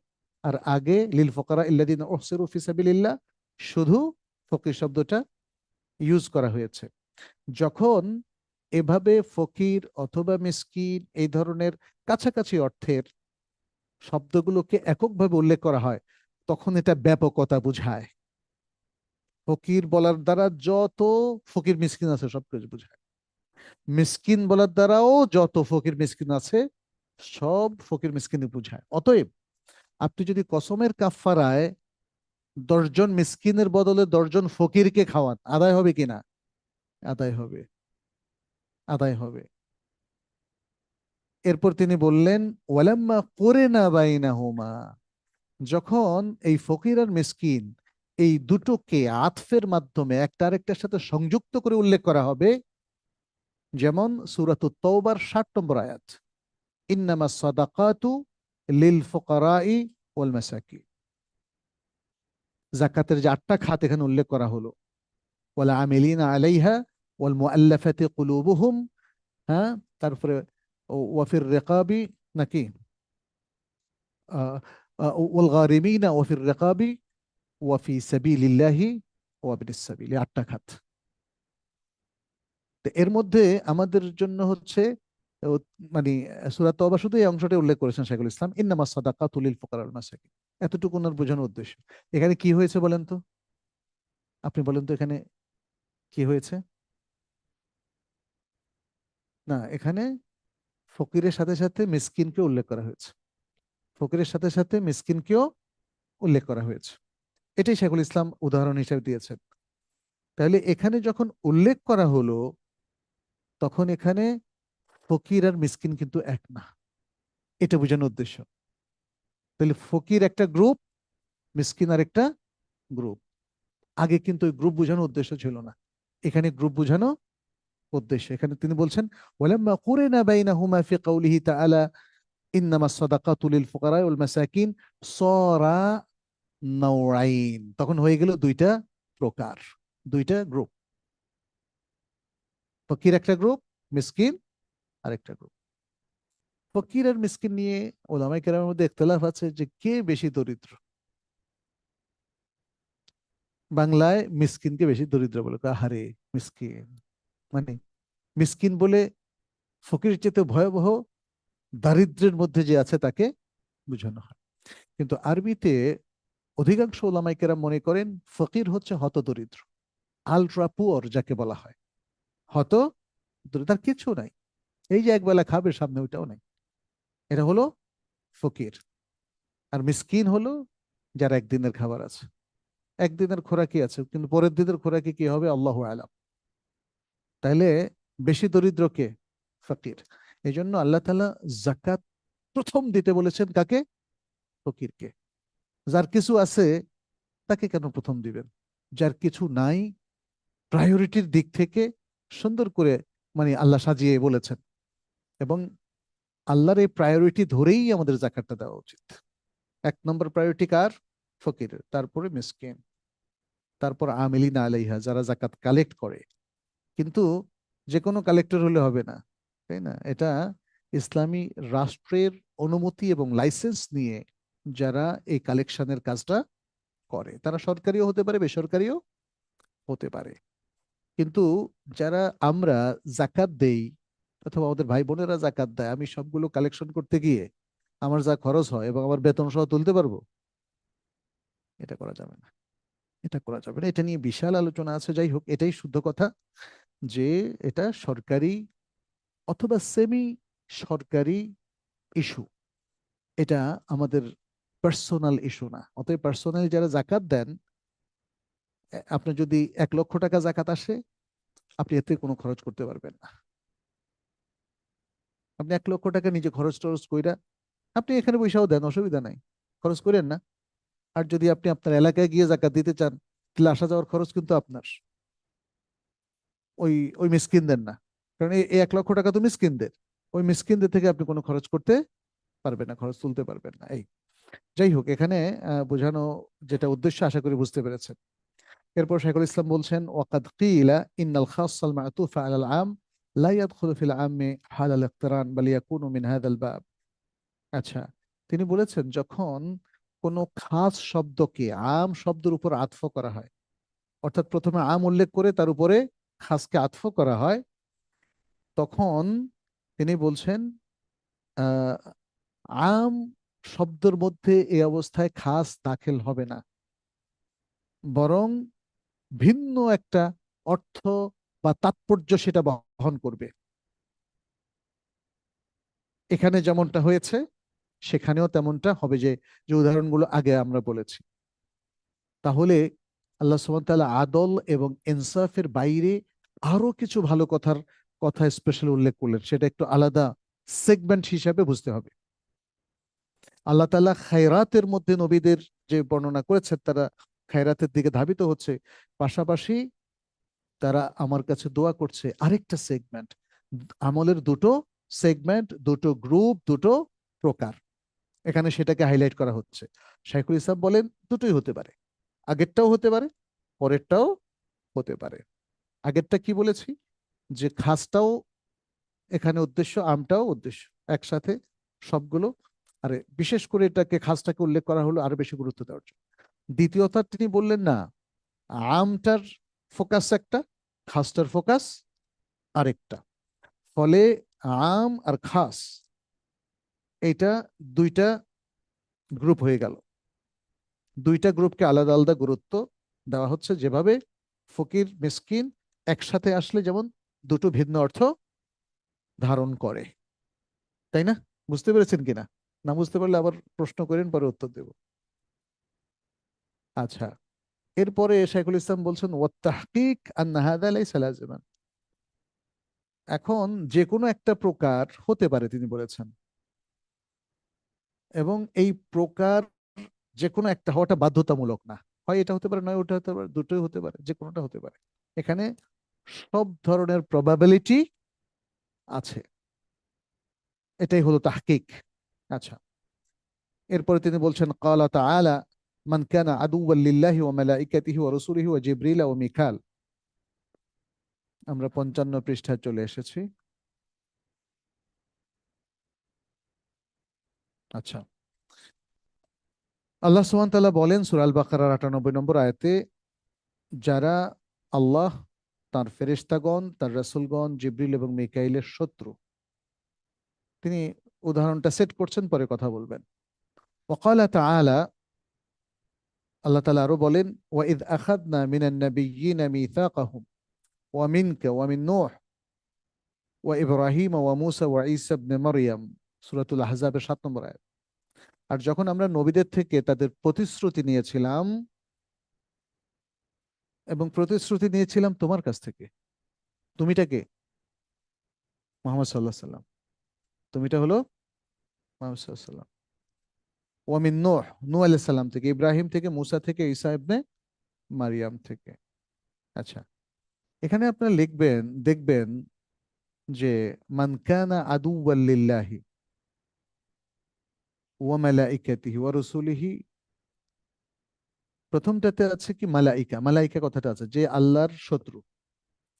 আর আগে লিল ফুকারা ইল্লাযীনা উহসিরু ফি সাবিলিল্লাহ শুধু ফকির শব্দটা ইউজ করা হয়েছে। যখন এভাবে ফকির অথবা মিসকিন এই ধরনের কাছাকাছি অর্থের শব্দগুলোকে এককভাবে উল্লেখ করা হয়, তখন এটা ব্যাপকতা বোঝায়। ফকির বলার দ্বারা যত ফকির মিসকিন আছে সবকিছু বোঝায়, মিসকিন বলার দ্বারাও যত ফকির মিসকিন আছে সব ফকির মিসকিন বোঝায়। অতএব আপনি যদি কসমের কাফফারায় 10 জন মিসকিনের বদলে 10 জন ফকিরকে খাওয়ান, আদায় হবে কিনা? আদায় হবে, আদায় হবে। এরপর তিনি বললেন ওয়ালাম্মা কুরিনা বাইনাহুমা, যখন এই ফকির আর মিসকিন এই দুটোকে আতফের মাধ্যমে একটা আরেকটার সাথে সংযুক্ত করে উল্লেখ করা হবে, যেমন সূরাতুত তাওবার 60 নম্বর আয়াত, ইন্নামাস সাদাকাতু লিল ফুকারাই ওয়াল মাসাকিন, যাকাতের যে 8টা খাত এখানে উল্লেখ করা হলো, ওয়াল আমিলিনা আলাইহা ওয়াল মুআল্লাফাতি কুলুবুহুম, হ্যাঁ, তারপরে ওয়াফির রিকাবি, নাকি ওয়াল গারিমিনা ওয়াফির রিকাবি ওয়াফি সাবিলিল্লাহি ওয়াবিনিস সাবিল, 8টা খাত। তো এর মধ্যে আমাদের জন্য হচ্ছে ও, মানে সূরা তওবা শুধু এই অংশটা উল্লেখ করেছেন শাইখুল ইসলাম, ইন্নামাস সাদাকাতু লিল ফুকারা ওয়াল মাসাকিন, এতটুকু ওনার বোঝানোর উদ্দেশ্য। এখানে কি হয়েছে বলেন তো, আপনি বলেন তো এখানে কি হয়েছে? না, এখানে ফকিরের সাথে সাথে মিসকিনকে উল্লেখ করা হয়েছে, ফকিরের সাথে সাথে মিসকিনকেও উল্লেখ করা হয়েছে। এটাই শাইখুল ইসলাম উদাহরণ হিসেবে দিয়েছেন। তাহলে এখানে যখন উল্লেখ করা হলো, তখন এখানে ফকির আর মিসকিন কিন্তু এক না, এটা বোঝানোর উদ্দেশ্য। তাহলে ফকির একটা গ্রুপ, মিসকিন আর একটা গ্রুপ। আগে কিন্তু ওই গ্রুপ বোঝানোর উদ্দেশ্য ছিল না, এখানে গ্রুপ বোঝানো উদ্দেশ্য। এখানে তিনি বলছেন ওয়ালাম্মা কুরিনা বাইনাহুমা ফি কাউলিহি তাআলা ইন্নামাস সাদাকাতু লিল ফুকারা ওয়াল মাসাকিন সারা নাওয়াইন, তখন হয়ে গেল দুইটা প্রকার, দুইটা গ্রুপ, ফকির একটা গ্রুপ, মিসকিন আরেকটা গ্রুপ। ফকির আর মিসকিন নিয়ে ওলামায়ে কেরামের মধ্যে ইখতিলাফ আছে যে কে বেশি দরিদ্র। বাংলায় মিসকিনকে বেশি দরিদ্র বলে, আহারে মিসকিন, মানে মিসকিন বলে ফকির চেয়ে ভয়াবহ দারিদ্র্যের মধ্যে যে আছে তাকে বোঝানো হয়। কিন্তু আরবিতে অধিকাংশ ওলামায়ে কেরাম মনে করেন ফকির হচ্ছে হত দরিদ্র, আলট্রা পুয়ার যাকে বলা হয়, হত দরিদ্র, তার কিছু নাই, এই যে একবেলা খাবে সামনে, ওইটাও নেই। এটা হলো ফকির। আর মিসকিন হলো যার একদিনের খাবার আছে, একদিনের খোরাকি আছে, কিন্তু পরের দিনের খোরাকি কি হবে আল্লাহু আলাম। তাইলে বেশি দরিদ্র কে? ফকির। এই জন্য আল্লাহ তাআলা জাকাত প্রথম দিতে বলেছেন কাকে? ফকিরকে। যার কিছু আছে তাকে কেন প্রথম দিবেন? যার কিছু নাই, প্রায়োরিটির দিক থেকে সুন্দর করে মানে আল্লাহ সাজিয়ে বলেছেন। এবং আল্লাহর এই প্রায়োরিটি ধরেই আমাদের জাকাতটা দেওয়া উচিত। এক নম্বর প্রায়োরিটি কার? ফকিরের, তারপরে মিসকিন, তারপর আমিলিনা আলাইহা, যারা জাকাত কালেক্ট করে। কিন্তু যে কোনো কালেক্টর হলে হবে না, তাই না? এটা ইসলামী রাষ্ট্রের অনুমতি এবং লাইসেন্স নিয়ে যারা এই কালেকশনের কাজটা করে, তারা সরকারিও হতে পারে, বেসরকারিও হতে পারে। কিন্তু যারা আমরা জাকাত দেই, অথবা আমাদের ভাই বোনেরা জাকাত দেয়, আমি সবগুলো কালেকশন করতে গিয়ে আমার যা খরচ হয় এবং আমার বেতন সহ তুলতে পারবো? এটা করা যাবে না, এটা করা যাবে না। এটা নিয়ে বিশাল আলোচনা আছে। যাই হোক, এটাই শুদ্ধ কথা যে এটা সরকারি অথবা সেমি সরকারি ইস্যু। এটা আমাদের পার্সোনাল ইস্যু না। অতএব পার্সোনালি যারা জাকাত দেন, আপনার যদি 1 লক্ষ টাকা জাকাত আসে, আপনি এতে কোনো খরচ করতে পারবেন না। আপনি 1 লক্ষ টাকা নিজে খরচ টরচ কইরা আপনি এখানে পয়সাও দেন, অসুবিধা নাই, খরচ করেন না। আর যদি আপনি আপনার এলাকায় গিয়ে জাকাত দিতে চান, তাহলে আসা যাওয়ার খরচ কিন্তু আপনার, ওই ওই মিসকিনদের না। কারণ এই 1 লক্ষ টাকা তো মিসকিনদের, ওই মিসকিনদের থেকে আপনি কোনো খরচ করতে পারবেন না, খরচ তুলতে পারবেন না। এই, যাই হোক, এখানে বোঝানো যেটা উদ্দেশ্য আশা করি বুঝতে পেরেছেন। এরপর শাইখুল ইসলাম বলছেন, ওয়াকাদ কিলা ইন্নাল খাসসাল মা'তুফা আলাল আম লা ইয়াদখুলু ফিল আমমি হালাল ইকতিরান বাল ইয়াকুনু মিন হাযাল বাব। আচ্ছা, তিনি বলেছেন যখন কোনো খাস শব্দকে আম শব্দের উপর আতফ করা হয়, অর্থাৎ প্রথমে আম উল্লেখ করে তার উপরে খাসকে আতফ করা হয়, তখন তিনি বলছেন আহ আম শব্দের মধ্যে এই অবস্থায় খাস দাখিল হবে না, বরং ভিন্ন একটা অর্থ বা তাৎপর্য সেটা বহন করবে। এখানে যেমনটা হয়েছে সেখানেও তেমনটা হবে, যে যে উদাহরণগুলো আগে আমরা বলেছি। তাহলে আল্লাহ সুবহানাহু ওয়া তাআলা আদল এবং ইনসাফের বাইরে আরো কিছু ভালো কথা স্পেশাল উল্লেখ করলেন, সেটা একটু আলাদা সেগমেন্ট হিসাবে বুঝতে হবে। আল্লাহ তাআলা খায়রাতের মধ্যে নবীদের যে বর্ণনা করেছেন, তারা খায়রাতের দিকে ধাবিত হচ্ছে, পাশাপাশি তারা আমার কাছে দোয়া করছে আরেকটা সেগমেন্ট। আমলের দুটো সেগমেন্ট, দুটো গ্রুপ, দুটো প্রকার, এখানে সেটাকে হাইলাইট করা হচ্ছে। শাইখুল ইসলাম বলেন দুটোই হতে পারে, আগেরটাও হতে পারে, পরেরটাও হতে পারে। আগেরটা কি বলেছি, যে খাসটাও এখানে উদ্দেশ্য, আমটাও উদ্দেশ্য, একসাথে সবগুলো। আর বিশেষ করে এটাকে, খাসটাকে উল্লেখ করা হলো আরো বেশি গুরুত্ব দেওয়ার জন্য। দ্বিতীয়ত তিনি বললেন না, আমটার ফোকাস একটা, খাসটার ফোকাস আরেকটা। ফলে আম আর খাস, এটা দুইটা গ্রুপ হয়ে গেল। দুইটা গ্রুপকে আলাদা আলাদা গুরুত্ব দেওয়া হচ্ছে, যেভাবে ফকির মিসকিন একসাথে আসলে যেমন দুটো ভিন্ন অর্থ ধারণ করে। তাই না? বুঝতে পেরেছেন কিনা? না বুঝতে পারলে আবার প্রশ্ন করেন, পরে উত্তর দেব। আচ্ছা, এরপরে শাইখুল ইসলাম বলছেন ওয়াত্তাহকিক আন্না হাযা লাইসা লাযিমান। এখন যে কোনো একটা প্রকার হতে পারে তিনি বলেছেন, এবং এই প্রকার যে কোনো একটা হওয়াটা বাধ্যতামূলক না। হয় এটা হতে পারে, নয় ওটা হতে পারে, দুটোই হতে পারে, যে কোনোটা হতে পারে। এখানে সব ধরনের প্রবাবিলিটি আছে, এটাই হলো তাহকিক। আচ্ছা, এরপরে তিনি বলছেন ক্বালা তাআলা মান কানা আদুওয়াল লিল্লাহি ওয়া মালাইকাতিহি ওয়া রাসূলিহি ওয়া জিবরিল ওয়া মিকাল। আমরা 55 পৃষ্ঠায় চলে এসেছি। আচ্ছা, আল্লাহ সুবহানাহু ওয়া তাআলা বলেন সূরা আল বাকারার 98 নম্বর আয়াতে, যারা আল্লাহ, তার ফেরেশতাগণ, তার রাসূলগণ, জিবরিল এবং মিকাইলের শত্রু, তিনি উদাহরণটা সেট করছেন, পরে কথা বলবেন। ওয়াকালা তাআলা, আল্লাহ তাআলা আরো বলেন, ওয়া ইয আখাযনা মিনান নাবিয়্যিনা মিসাকাহুম ওয়া মিনকা ওয়া মিন নূহ ওয়া ইব্রাহিম ওয়া মুসা ওয়া ঈসা ইবনে মারইয়াম, সূরাতুল আহজাবের 7 নম্বর আয়াত। আর যখন আমরা নবীদের থেকে তাদের প্রতিশ্রুতি নিয়েছিলাম, এবং প্রতিশ্রুতি নিয়েছিলাম তোমার কাছ থেকে, তুমিটা কে? মুহাম্মদ সাল্লাল্লাহু আলাইহি সাল্লাম। তুমিটা হলো মুহাম্মদ সাল্লাল্লাহু আলাইহি সাল্লাম। ওয়া মিন নূহ, নূহ আলাইহিস সালাম থেকে, ইব্রাহিম থেকে, মুসা থেকে, ঈসা ইবনে মারিয়াম থেকে। আচ্ছা, এখানে আপনারা লিখবেন, দেখবেন যে মান কানা আদুওয়াল লিল্লাহি ওয়া মালাইকাতিহি ওয়া রাসূলিহি, প্রথমটাতে আছে কি মালাইকা, মালাইকা কথাটা আছে যে আল্লাহর শত্রু,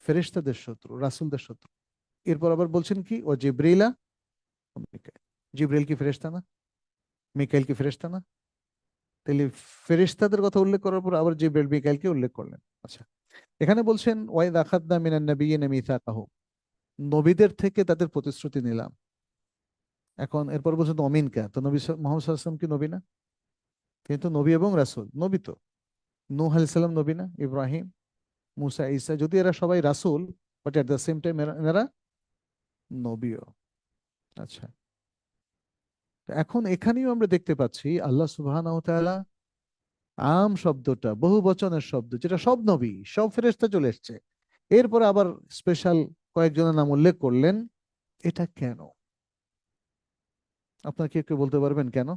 ফেরেশতাদের শত্রু, রাসূলদের শত্রু। এরপর আবার বলছেন কি ও জিবরিলা ও মিকাইল। জিবরিল কি ফেরেশতা না? মিকাইল কি ফেরেশতা না? তাহলে ফেরেশতাদের কথা উল্লেখ করার পর আবার জিবরিল মিকাইলকে উল্লেখ করলেন। আচ্ছা, এখানে বলছেন ওয়াইদ আখাযনা মিনান নাবিয়্যিনা মিসাকাহুম, নবীদের থেকে তাদের প্রতিশ্রুতি নিলাম। এখন এরপর বলছেন অমিনকা, তো নবী মুহাম্মদ সাল্লাল্লাহু আলাইহি ওয়াসাল্লাম কি নবী না? তিনি তো নবী এবং রাসূল। নবী তো নূহ আলাইহিস সালাম নবী না? ইব্রাহিম, মুসা, ঈসা, যদি এরা সবাই রাসূল, but at the same time এরা নবীও। আচ্ছা, তো এখন এখানেও আমরা দেখতে পাচ্ছি আল্লাহ সুবহানাহু ওয়া তাআলা আম শব্দটা বহু বচনের শব্দ, যেটা সব নবী সব ফেরেশতা চলে এসেছে, এরপরে আবার স্পেশাল কয়েকজনের নাম উল্লেখ করলেন। এটা কেন? আপনার কি একটু বলতে পারবেন কেন?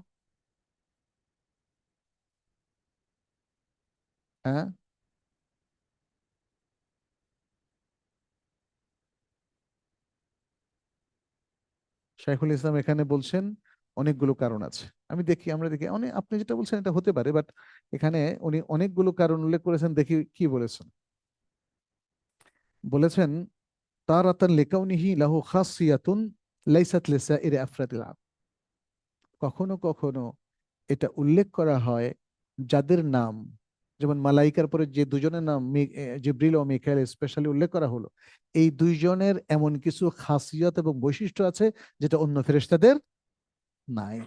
হ্যাঁ, শাইখুল ইসলাম এখানে বলছেন অনেকগুলো কারণ আছে। আমরা দেখি অনেক, আপনি যেটা বলছেন এটা হতে পারে, বাট এখানে উনি অনেকগুলো কারণ উল্লেখ করেছেন। দেখি কি বলেছেন। বলেছেন তারাতান লিকাউনিহি লাহু খাসিয়াতুন লাইসাত লিসাইরি আফরাদিল আরব। কখনো কখনো এটা উল্লেখ করা হয় যাদের নাম, যেমন মালাইকার পরে যে দুজনের নাম জিবরিল ও মিকাইল স্পেশালি উল্লেখ করা হলো, এই দুইজনের এমন কিছু খাসিয়ত এবং বৈশিষ্ট্য আছে যেটা অন্য ফেরেশতাদের নাই।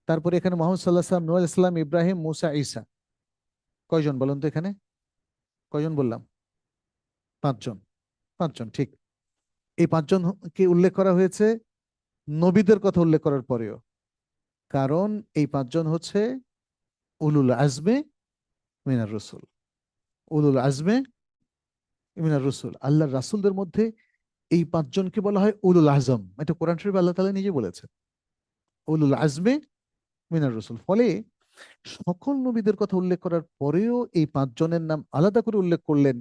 তারপরে এখানে মোহাম্মদ সাল্লাহ সাল্লাম, নূহ আলাইহিস সালাম, ইব্রাহিম, মুসা, ঈসা, কয়জন বলুন তো এখানে? কয়জন বললাম? 5 জন। 5 জন, ঠিক। এই 5 জনকে উল্লেখ করা হয়েছে নবীদের কথা উল্লেখ করার পরেও, কারণ এই 5 জন হচ্ছে উলুল আজমে মিনার রসুল। উলুল আজমে মিনার রসুল, আল্লাহর রাসূলদের মধ্যে এই 5 জনকে বলা হয় উলুল আজম। এটা কোরআন শরীফে আল্লাহ তাআলা নিজে বলেছেন, উলুল আজমে মিনার রসুল। ফলে সকল নবীদের কথা উল্লেখ করার পরেও এই 5 জনের নাম আলাদা করে উল্লেখ করলেন,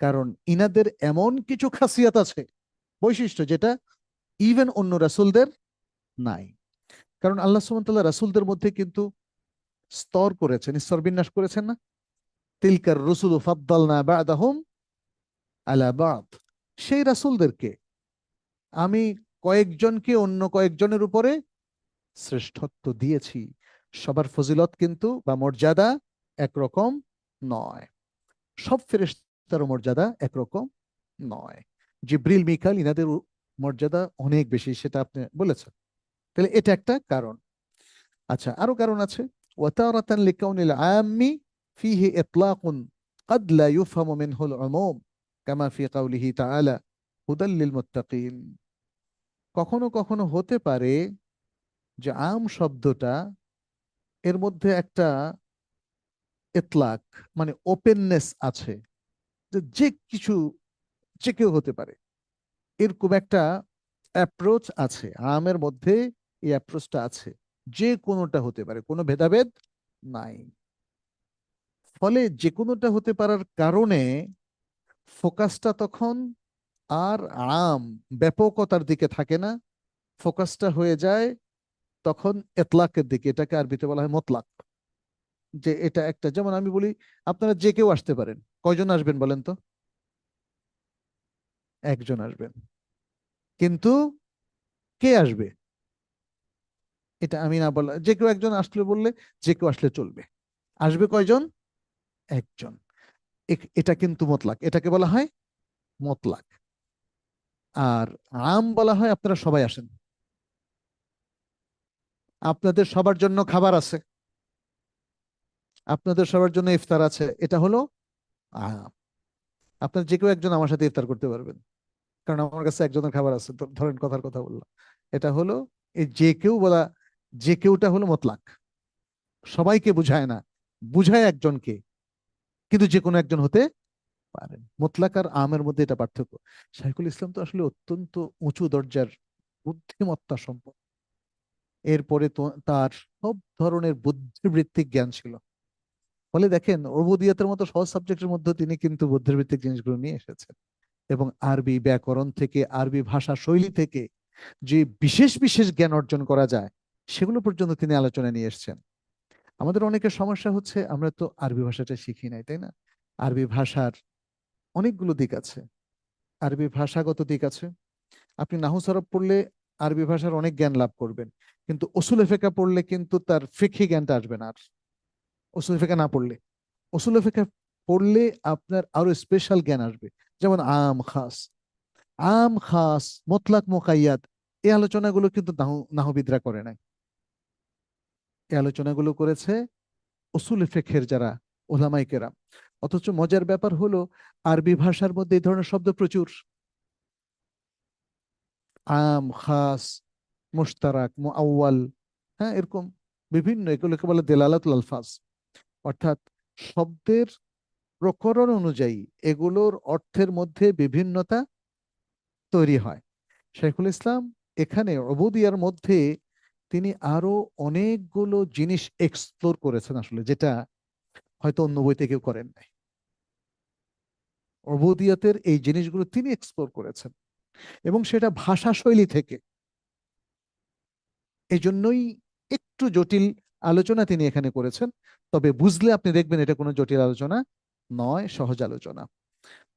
কারণ ইনাদের এমন কিছু খাসিয়াত আছে, বৈশিষ্ট্য, যেটা ইভেন অন্য রাসূলদের নাই। কারণ আল্লাহ সুবহানাহু ওয়া তাআলা রাসূলদের মধ্যে কিন্তু স্তর করেছেন, স্তর বিন্যাস করেছেন না? তিলকার রুসুলু ফাদ্দালনা বা'দাহুম আলা বা'দ। সেই রাসূলদেরকে আমি কয়েকজনকে অন্য কয়েকজনের উপরে শ্রেষ্ঠত্ব দিয়েছি। সবার ফজিলত কিন্তু বা মর্যাদা একরকম নয়, সব ফেরেশতার মর্যাদা একরকম নয়। জিবরিল মিকাইল ইনাদের মর্যাদা অনেক বেশি, সেটা আপনি বলেছেন। তাহলে এটা একটা কারণ। আচ্ছা, আরো কারণ আছে। ওয়াতারাতান লিকাউনিল আম্মি ফিহি ইতলাকুন قد لا يفهم منه العموم كما في قوله تعالى হুদাল লিল মুত্তাকিন। কখনো কখনো হতে পারে যে আম শব্দটা, এর মধ্যে একটা ইতলাক মানে ওপেননেস আছে, যে যে কিছু, যে কেউ হতে পারে, এরকম একটা অ্যাপ্রোচ আছে আমের মধ্যে। এই অ্যাপ্রোচটা আছে, যে কোনোটা হতে পারে, কোনো ভেদাভেদ নাই। ফলে যে কোনোটা হতে পারার কারণে ফোকাসটা তখন আর আম ব্যাপকতার দিকে থাকে না, ফোকাসটা হয়ে যায় তখন এতলাকের দিকে। এটাকে আরবিতে বলা হয় মতলাক। যে এটা একটা, যেমন আমি বলি আপনারা যে কেউ আসতে পারেন, কয়জন আসবেন বলেন তো? একজন আসবেন, কিন্তু কে আসবে এটা আমি না বলা, যে কেউ একজন আসলে বললে যে কেউ আসলে চলবে। আসবে কয়জন? একজন। এটা কিন্তু মতলাক, এটাকে বলা হয় মতলাক। আর আম বলা হয় আপনারা সবাই আসেন, আপনাদের সবার জন্য খাবার আছে, আপনাদের সবার জন্য ইফতার আছে, এটা হলো আম। আপনার যে কেউ একজন আমার সাথে ইফতার করতে পারবেন। কারণ আমার কাছে একজনের খাবার আছে, ধরেন কথার কথা বললাম, এটা হলো এই যে কেউ বলা, যে কেউটা হলো মতলাক, সবাইকে বুঝায় না, বুঝায় একজনকে, কিন্তু যে কোনো একজন হতে পারেন। মুতলাক আর আমের মধ্যে এটা পার্থক্য। শাইখুল ইসলাম তো আসলে অত্যন্ত উঁচু দরজার বুদ্ধিমত্তা সম্পন্ন। এরপরে তো তার সব ধরনের বুদ্ধিবৃত্তিক জ্ঞান ছিল। ফলে দেখেন উবুদিয়তের মতো সহজ সাবজেক্টের মধ্যে তিনি কিন্তু বুদ্ধিবৃত্তিক জিনিসগুলো নিয়ে এসেছেন। এবং আরবি ব্যাকরণ থেকে, আরবি ভাষা শৈলী থেকে যে বিশেষ বিশেষ জ্ঞান অর্জন করা যায়, সেগুলো পর্যন্ত তিনি আলোচনায় নিয়ে এসেছেন। আমাদের অনেকের সমস্যা হচ্ছে আমরা তো আরবি ভাষাটা শিখি নাই, তাই না? আরবি ভাষার অনেকগুলো দিক আছে, আরবি ভাষাগত দিক আছে। আপনি নাহু সরফ পড়লে আরবি ভাষার অনেক জ্ঞান লাভ করবেন, কিন্তু উসুলে ফিকহ পড়লে কিন্তু তার ফিকহি জ্ঞানটা আসবে না। আর উসুলে ফিকহ না পড়লে, উসুলে ফিকহ পড়লে আপনার আরো স্পেশাল জ্ঞান আসবে। যেমন আম খাস, আম খাস, মুতলাক মুকাইয়াদ, এই আলোচনাগুলো কিন্তু নাহবিদরা করে নাই। এই আলোচনাগুলো করেছে উসুলে ফিকহের যারা ওলামায়ে কেরাম। অথচ মজার ব্যাপার হলো আরবি ভাষার মধ্যে এই ধরনের শব্দ প্রচুর। আম, খাস, মুশতারাক, মুআউয়াল, হ্যাঁ, এরকম বিভিন্ন, এগুলোকে বলে দেলালাতুল আলফাজ। অর্থাৎ শব্দের প্রকরণ অনুযায়ী এগুলোর অর্থের মধ্যে বিভিন্নতা তৈরি হয়। শাইখুল ইসলাম এখানে উবুদিয়ার মধ্যে তিনি আরো অনেকগুলো জিনিস এক্সপ্লোর করেছেন আসলে, যেটা হয়তো অন্য বইতে কেউ করেন নাই। উবুদিয়াতের এই জিনিসগুলো তিনি এক্সপ্লোর করেছেন, এবং সেটা ভাষা শৈলী থেকে। এই জন্যই একটু জটিল আলোচনা তিনি এখানে করেছেন। তবে বুঝলে আপনি দেখবেন এটা কোনো জটিল আলোচনা নয়, সহজ আলোচনা।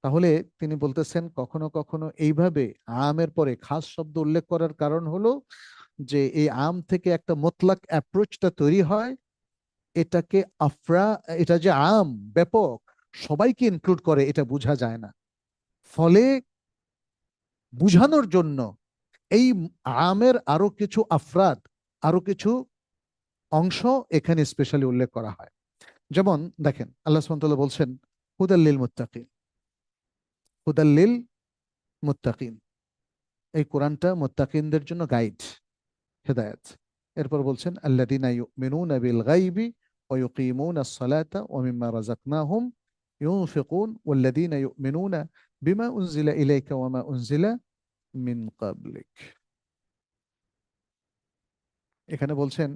তাহলে তিনি বলতেছেন কখনো কখনো এইভাবে আমের পরে খাস শব্দ উল্লেখ করার কারণ হলো যে এই আম থেকে একটা মুতলাক অ্যাপ্রোচটা তৈরি হয়। এটাকে আফরা, এটা যে আম ব্যাপক, সবাইকে ইনক্লুড করে, এটা বোঝা যায় না। ফলে বুঝানোর জন্য এই আমের আরো কিছু আফরাদ, আরো কিছু অংশ এখানে স্পেশালি উল্লেখ করা হয়। যেমন দেখেন আল্লাহ সুবহানাহু ওয়া তাআলা বলছেন হুদাল লিল মুত্তাকিন, হুদাল লিল মুত্তাকিন, এই কোরআনটা মুত্তাকিনদের জন্য গাইড, হেদায়েত। এরপর বলছেন আল্লাযীনা ইউমিনুনা বিল গায়বি ওয়া ইউকিমুনাস সালাতা ওয়া মিম্মা রাযাকনাহুম ইউনফিকুন ওয়াল্লাযীনা ইউমিনুনা বিমা উনজিলা ইলাইকা ওয়া মা উনজিলা মিন ক্বাবলিক। এখানে বলছেন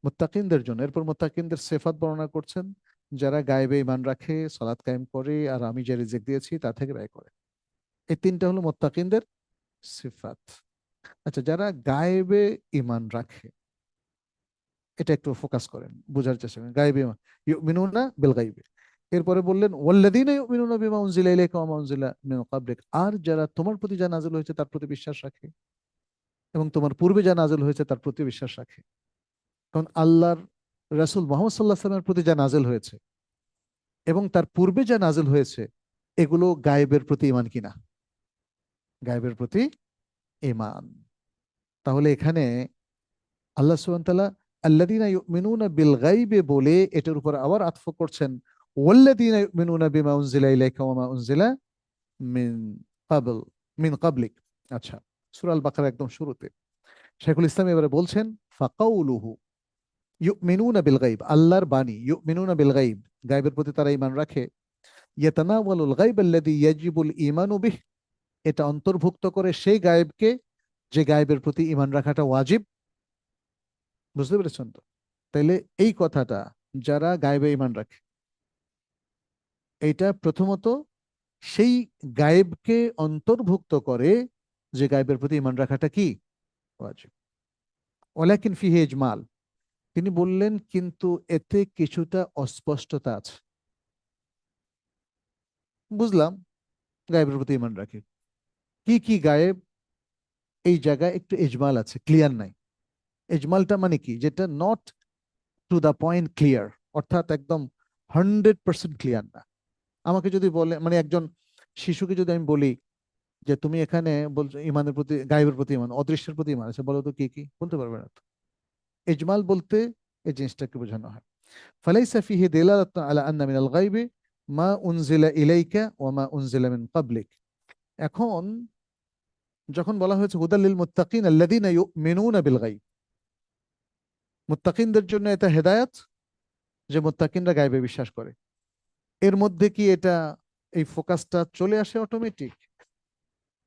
মুত্তাকিনদের জন্য। এরপর মুত্তাকিনদের সিফাত বর্ণনা করছেন, যারা গায়েবে ঈমান রাখে, সালাত কায়েম করে, আর আমি যে রিজিক দিয়েছি তা থেকে ব্যয় করে। এই তিনটা হলো মুত্তাকিনদের সিফাত। আচ্ছা, যারা গায়েবে ঈমান রাখে, এটা একটু ফোকাস করেন, বুঝার চেষ্টা করেন। গায়েবে ঈমান, ইউমিনুনা বিল গায়বি। এরপরে বললেন ওয়াল্লাযীনা ইউমিনুনা বিমা উনজিলা ইলাইকা ওয়া মা উনজিলা মিন ক্বাবলিক, আর যারা তোমার প্রতি যা নাযিল হয়েছে তার প্রতি বিশ্বাস রাখে, এবং তোমার পূর্বে যা নাযিল হয়েছে তার প্রতি বিশ্বাস রাখে। কারণ আল্লাহর রাসূল মুহাম্মদ সাল্লাল্লাহু আলাইহি ওয়াসাল্লামের প্রতি যা নাযিল হয়েছে এবং তার পূর্বে যা নাযিল হয়েছে, এগুলো গায়েবের প্রতি ঈমান কিনা? গায়েবের প্রতি ঈমান। তাহলে এখানে আল্লাহ সুবহানাহু ওয়া তাআলা আল্লাযীনা ইউমিনুনা বিল গায়বি বলে এটার উপর আবার আতফ করছেন ওয়াল্লাযীনা ইউমিনুনা বিমা উনজিলা ইলাইকা ওয়া মা উনজিলা মিন ক্বাবল, মিন ক্বাবলিক। আচ্ছা, সূরা আল বাকারা একদম শুরুতে শাইখুল ইসলাম এবারে বলছেন ফাকাউলুহু ইউমিনুনা বিল গায়ব, আল্লাহর বাণী, ইউমিনুনা বিল গায়ব, গায়বের প্রতি তারা ঈমান রাখে। ইয়াতানাওয়ালুল গায়ব আল্লাযী ইয়াজিবুল ঈমানু বিহ, এটা অন্তর্ভুক্ত করে সেই গায়েবকে যে গায়েবের প্রতি ঈমান রাখাটা ওয়াজিব। বুঝতে পেরেছেন তো? তাইলে এই কথাটা, যারা গায়েবে ঈমান রাখে, এইটা প্রথমত সেই গায়েবকে অন্তর্ভুক্ত করে যে গায়েবের প্রতি ঈমান রাখাটা কি ওয়াজিব। ওয়ালাকিন ফিহি ইজমাল, তিনি বললেন কিন্তু এতে কিছুটা অস্পষ্টতা আছে। বুঝলাম গায়েবের প্রতি ঈমান রাখে, কি কি গায়েব, এই জায়গায় একটু ইজমাল আছে, ক্লিয়ার নাই। ইজমালটা মানে কি? যেটা not to the point clear, অর্থাৎ একদম 100% ক্লিয়ার না। আমাকে যদি বলে, মানে একজন শিশুকে যদি আমি বলি যে তুমি এখানে বলছো ইমানের প্রতি, গায়েবের প্রতি ইমান, অদৃশ্যের প্রতি ইমান আছে, বলো তো কি কি, বলতে পারবে না তো। ইজমাল বলতে এই জিনিসটাকে বোঝানো হয়। ফালাইসা ফিহি দিলালাতুন আলা আন্না মিনাল গায়বি মা উনজিলা ইলাইকা ওয়া মা উনজিলা মিন ক্বাবলিক। এখন যখন বলা হয়েছে হুদাল লিল মুত্তাকিন আল্লাযীনা ইউমিনুনা বিল গায়ব, মুত্তাকিনদের জন্য এটা হেদায়েত যে মুত্তাকিনরা গায়বে বিশ্বাস করে। এর মধ্যে কি এটা, এই ফোকাসটা চলে আসে অটোমেটিক?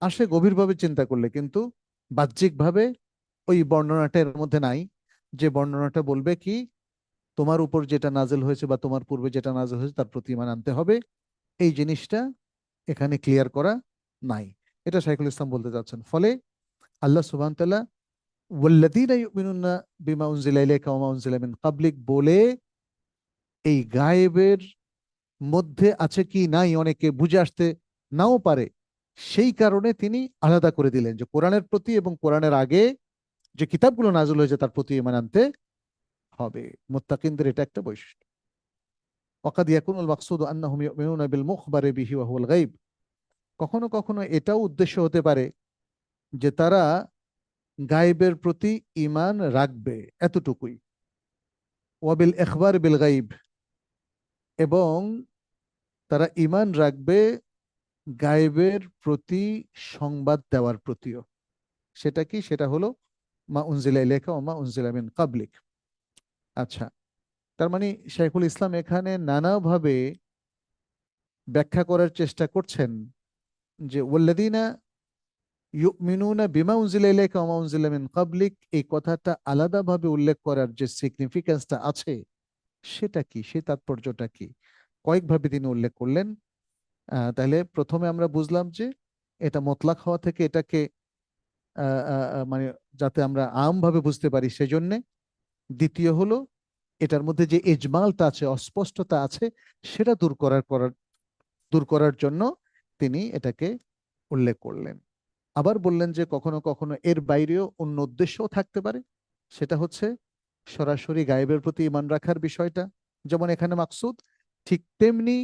আসে গভীরভাবে চিন্তা করলে, কিন্তু বাহ্যিকভাবে ওই বর্ণনাটা এর মধ্যে নাই, যে বর্ণনাটা বলবে কি তোমার উপর যেটা নাজেল হয়েছে বা তোমার পূর্বে যেটা নাজেল হয়েছে তার প্রতি ঈমান আনতে হবে। এই জিনিসটা এখানে ক্লিয়ার করা নাই। এটা শাইখুল ইসলাম বলতে চাচ্ছেন। ফলে আল্লাহ সুবহানাহু ওয়া তাআলা ওয়াল্লাযীনা ইউমিনুনা বিমা উনজিলা ইলাইকা ওয়া মা উনজিলা মিন ক্বাবলিক বলে এই গায়েবের মধ্যে আছে কি নাই অনেকে বুঝে আসতে নাও পারে, সেই কারণে তিনি আলাদা করে দিলেন যে কোরআনের প্রতি এবং কোরআনের আগে যে কিতাবগুলো নাযিল হয়েছে তার প্রতি ঈমান আনতে হবে। মুত্তাকিনদের এটা একটা বৈশিষ্ট্য। ওয়াকাদ ইয়াকুনুল মাকসুদু আন্নাহুম ইউমিনুনা বিল মুখবারি বিহি ওয়া হুয়াল গায়ব, কখনো কখনো এটাও উদ্দেশ্য হতে পারে যে তারা গায়েবের প্রতি ঈমান রাখবে, এতটুকুই। ওয়াবিল ইখবার বিল গায়ব, এবং তারা ঈমান রাখবে গায়েবের প্রতি সংবাদ দেওয়ার প্রতিও। সেটা কি? সেটা হলো মা উনজিলা ইলাইকা ওয়া মা উনজিলা মিন ক্বাবলিক। আচ্ছা, তার মানে শাইখুল ইসলাম এখানে নানাভাবে ব্যাখ্যা করার চেষ্টা করছেন যে ওয়াল্লাযীনা ইউমিনুনা বিমা উনজিলা ইলাইকা ওয়া মা উনজিলা মিন ক্বাবলিক, এই কথাটা আলাদাভাবে উল্লেখ করার যে সিগনিফিক্যান্সটা আছে সেটা কি, সেই তাৎপর্যটা কি, কয়েকভাবে তিনি উল্লেখ করলেন। তাহলে প্রথমে আমরা বুঝলাম যে এটা মতলাক হওয়া থেকে এটাকে মানে যাতে আমরা আমভাবে বুঝতে পারি সেজন্যে। দ্বিতীয় হলো এটার মধ্যে যে ইজমালটা আছে, অস্পষ্টতা আছে, সেটা দূর করার জন্য তিনি এটাকে উল্লেখ করলেন। আবার বললেন যে কখনো কখনো এর বাইরেও অন্য উদ্দেশ্যও থাকতে পারে, সেটা হচ্ছে সরাসরি গায়েবের প্রতি ঈমান রাখার বিষয়টা যেমন এখানে মাকসুদ, ঠিক তেমনি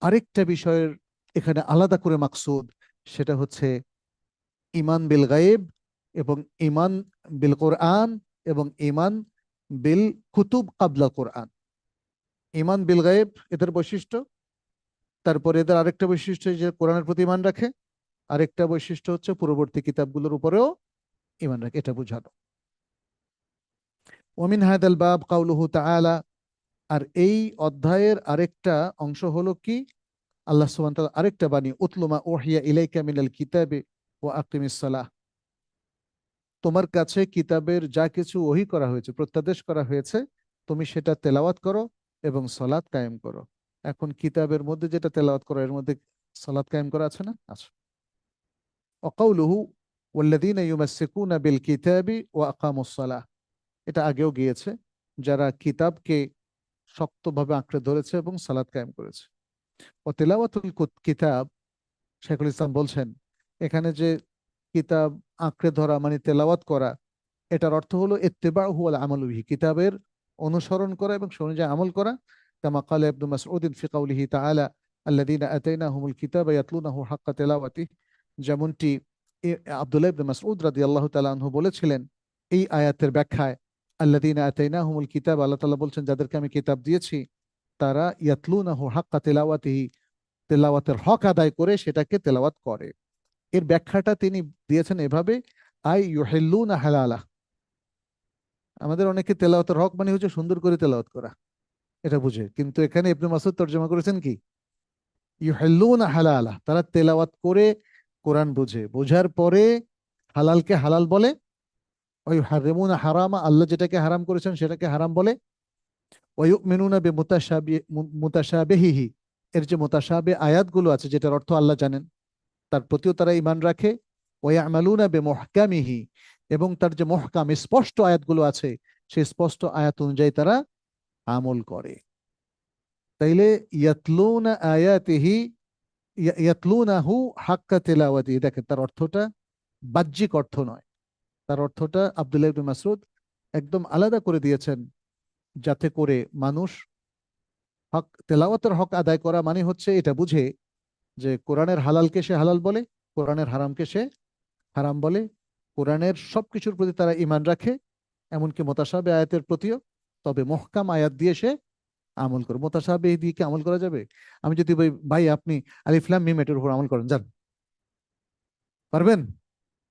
আরেকটা বিষয়ের এখানে আলাদা করে মাকসুদ, সেটা হচ্ছে ঈমান বিল গায়েব এবং ঈমান বিল কোরআন এবং ঈমান বিল কুতুব কাবলা কোরআন। ঈমান বিল গায়েব এদের বৈশিষ্ট্য, তারপরে এদের আরেকটা বৈশিষ্ট্য যে কোরআনের প্রতি ঈমান রাখে, আরেকটা বৈশিষ্ট্য হচ্ছে পূর্ববর্তী কিতাবগুলোর উপরেও ঈমান রাখে, এটা বোঝানো। ওমিন হাদাল বাব কাউলুহু তাআলা, আর এই অধ্যায়ের আরেকটা অংশ হলো কি আল্লাহ সুবহানাহু ওয়া তাআলা আরেকটা বাণী, উতলু মা উহিয়া ইলাইকা মিনাল কিতাবি ওয়া আকিমিস সালাহ, তোমার কাছে কিতাবের যা কিছু ওহী করা হয়েছে, প্রত্যাদেশ করা হয়েছে, তুমি সেটা তেলাওয়াত করো এবং সালাত কায়েম করো। এখন কিতাবের মধ্যে যেটা তেলাওয়াত করো এর মধ্যে সালাত কায়েম করা আছে না? আছে। ওয়াকাউলুহু ওয়াল্লাযীনা ইউমাসসিকুনা বিল কিতাবি ওয়া আকামুস সালাহ, এটা আগেও গিয়েছে, যারা কিতাবকে শক্তভাবে আঁকড়ে ধরেছে এবং সালাত কায়েম করেছে। ও তেলাওয়াতুল কিতাব, শাইখুল ইসলাম বলছেন এখানে যে কিতাব আঁকড়ে ধরা মানে তেলাওয়াত করা, এটার অর্থ হলো ইত্তিবাউহু ওয়াল আমালু বিহি, কিতাবের অনুসরণ করা এবং সে অনুযায়ী আমল করা। কামা ক্বালা ইবনু মাসউদ ফি কাউলিহি তাআলা আল্লাযীনা আতাইনাহুমুল কিতাবা ইয়াতলুনাহু হাক্কা তিলাওয়াতিহি, যেমনটি আব্দুল্লাহ ইবনে মাসউদ রাদিয়াল্লাহু তাআলা আনহু বলেছিলেন এই আয়াতের ব্যাখ্যায়, আল্লাযীনা আতাইনাহুমুল কিতাব, আল্লাহ তাআলা বলছেন যাদেরকে আমি কিতাব দিয়েছি তারা ইয়াতলুনাহু হাক্কা তিলাওয়াতিহি, তেলাওয়াতের হক আদায় করে সেটাকে তেলাওয়াত করে। এর ব্যাখ্যাটা তিনি দিয়েছেন এভাবে, আই ইউহিল্লুনা হালালা, আমাদের অনেকে তেলাওয়াতের হক মানে হচ্ছে সুন্দর করে তেলাওয়াত করা, এটা বুঝে, কিন্তু এখানে ইবনে মাসউদ তর্জমা করেছেন কি ইউহিল্লুনা হালালা, তারা তেলাওয়াত করে কোরআন বুঝে, বোঝার পরে হালালকে হালাল বলে, ওই হারিমুনা হারামা, আল্লাহ যেটাকে হারাম করেছেন সেটাকে হারাম বলে, ওয়ুমিনুনা মুতাশাবিহি, এর যে মুতাশাবি আয়াতগুলো আছে যেটার অর্থ আল্লাহ জানেন তার প্রতিও তারা ঈমান রাখে, ওয়ায়ামালুনা বিমুহকামিহি, এবং তার যে মুহকাম স্পষ্ট আয়াতগুলো আছে সেই স্পষ্ট আয়াত অনুযায়ী তারা আমল করে। তাইলে ইয়াতলুনা আয়াতিহি ইয়াতলুনাহু হাক্কা তিলাওয়াতিহি, দেখেন তার অর্থটা বাহ্যিক অর্থ নয়, তার অর্থটা আব্দুল্লাহ ইবনে মাসউদ একদম আলাদা করে দিয়েছেন, যাতে করে মানুষ হক তেলাওয়াতের হক আদায় করা মানে হচ্ছে এটা বুঝে যে কোরআনের হালালকে সে হালাল বলে, কোরআনের হারামকে সে হারাম বলে, কোরআনের সবকিছুর প্রতি তারা ঈমান রাখে, এমনকি মুতাশাবিহ আয়াতের প্রতিও, তবে মুহকাম আয়াত দিয়ে সে আমল করে। মুতাশাবিহ দিয়ে কি আমল করা যাবে? আমি যদি ভাই ভাই আপনি আলিফ লাম মিম এটার উপর আমল করেন, যান পারবেন?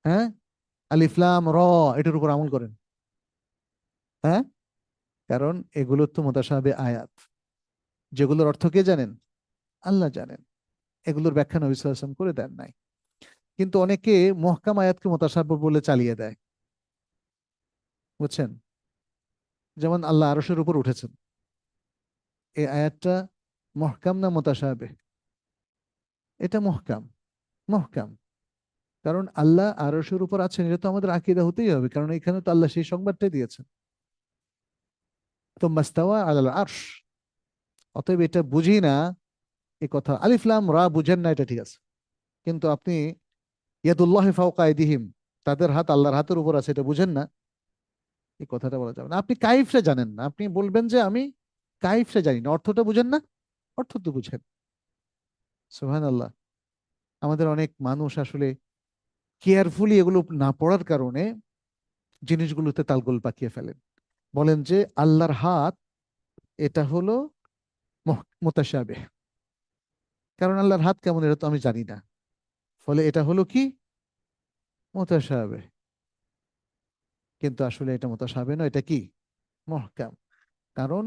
হ্যাঁ, আলিফ লাম র, এটার উপর আমল করেন। হ্যাঁ, কারণ এগুলো তো মুতাশাবিহ আয়াত, যেগুলোর অর্থ কে জানেন? আল্লাহ জানেন। এগুলোর ব্যাখ্যা নবী সাল্লাল্লাহু আলাইহি ওয়াসাল্লাম করে দেন নাই। কিন্তু অনেকে মুহকাম আয়াতকে মুতাশাবিহ বলে চালিয়ে দেয়, বুঝছেন? যেমন আল্লাহ আরশের উপর উঠেছেন, এই আয়াতটা মুহকাম না মুতাশাবিহ? এটা মুহকাম। মুহকাম, কারণ আল্লাহ আরশের উপর আছেন, এটা তো আমাদের আকীদা হতেই হবে, কারণ এখানে তো আল্লাহ সেই সংবাদটাই দিয়েছেন, তো মাস্তাওয়া আলাল আরশ। অতএব এটা বুঝি না, এই কথা আলিফ লাম রা বুঝেন না, এটা ঠিক আছে, কিন্তু আপনি ইয়াদুল্লাহি ফাওকা আইদিহিম, তাদের হাত আল্লাহর হাতের উপর আছে, এটা বুঝেন না, এই কথাটা বলা যাবে না। আপনি কাইফটা জানেন না, আপনি বলবেন যে আমি কাইফটা জানি না, অর্থটা বুঝেন না, অর্থ তো বুঝেন। সুবহানাল্লাহ। আমাদের অনেক মানুষ আসলে কেয়ারফুলি এগুলো না পড়ার কারণে জিনিসগুলোতে তালগোল পাকিয়ে ফেলেন। বলেন যে আল্লাহর হাত, এটা হলো মুতাশাবিহ, কারণ আল্লাহর হাত কেমন এটা তো আমি জানি না, ফলে এটা হলো কি? মুতাশাবিহ। কিন্তু আসলে এটা মুতাশাবিহ নয়, এটা কি? মুহকাম। কারণ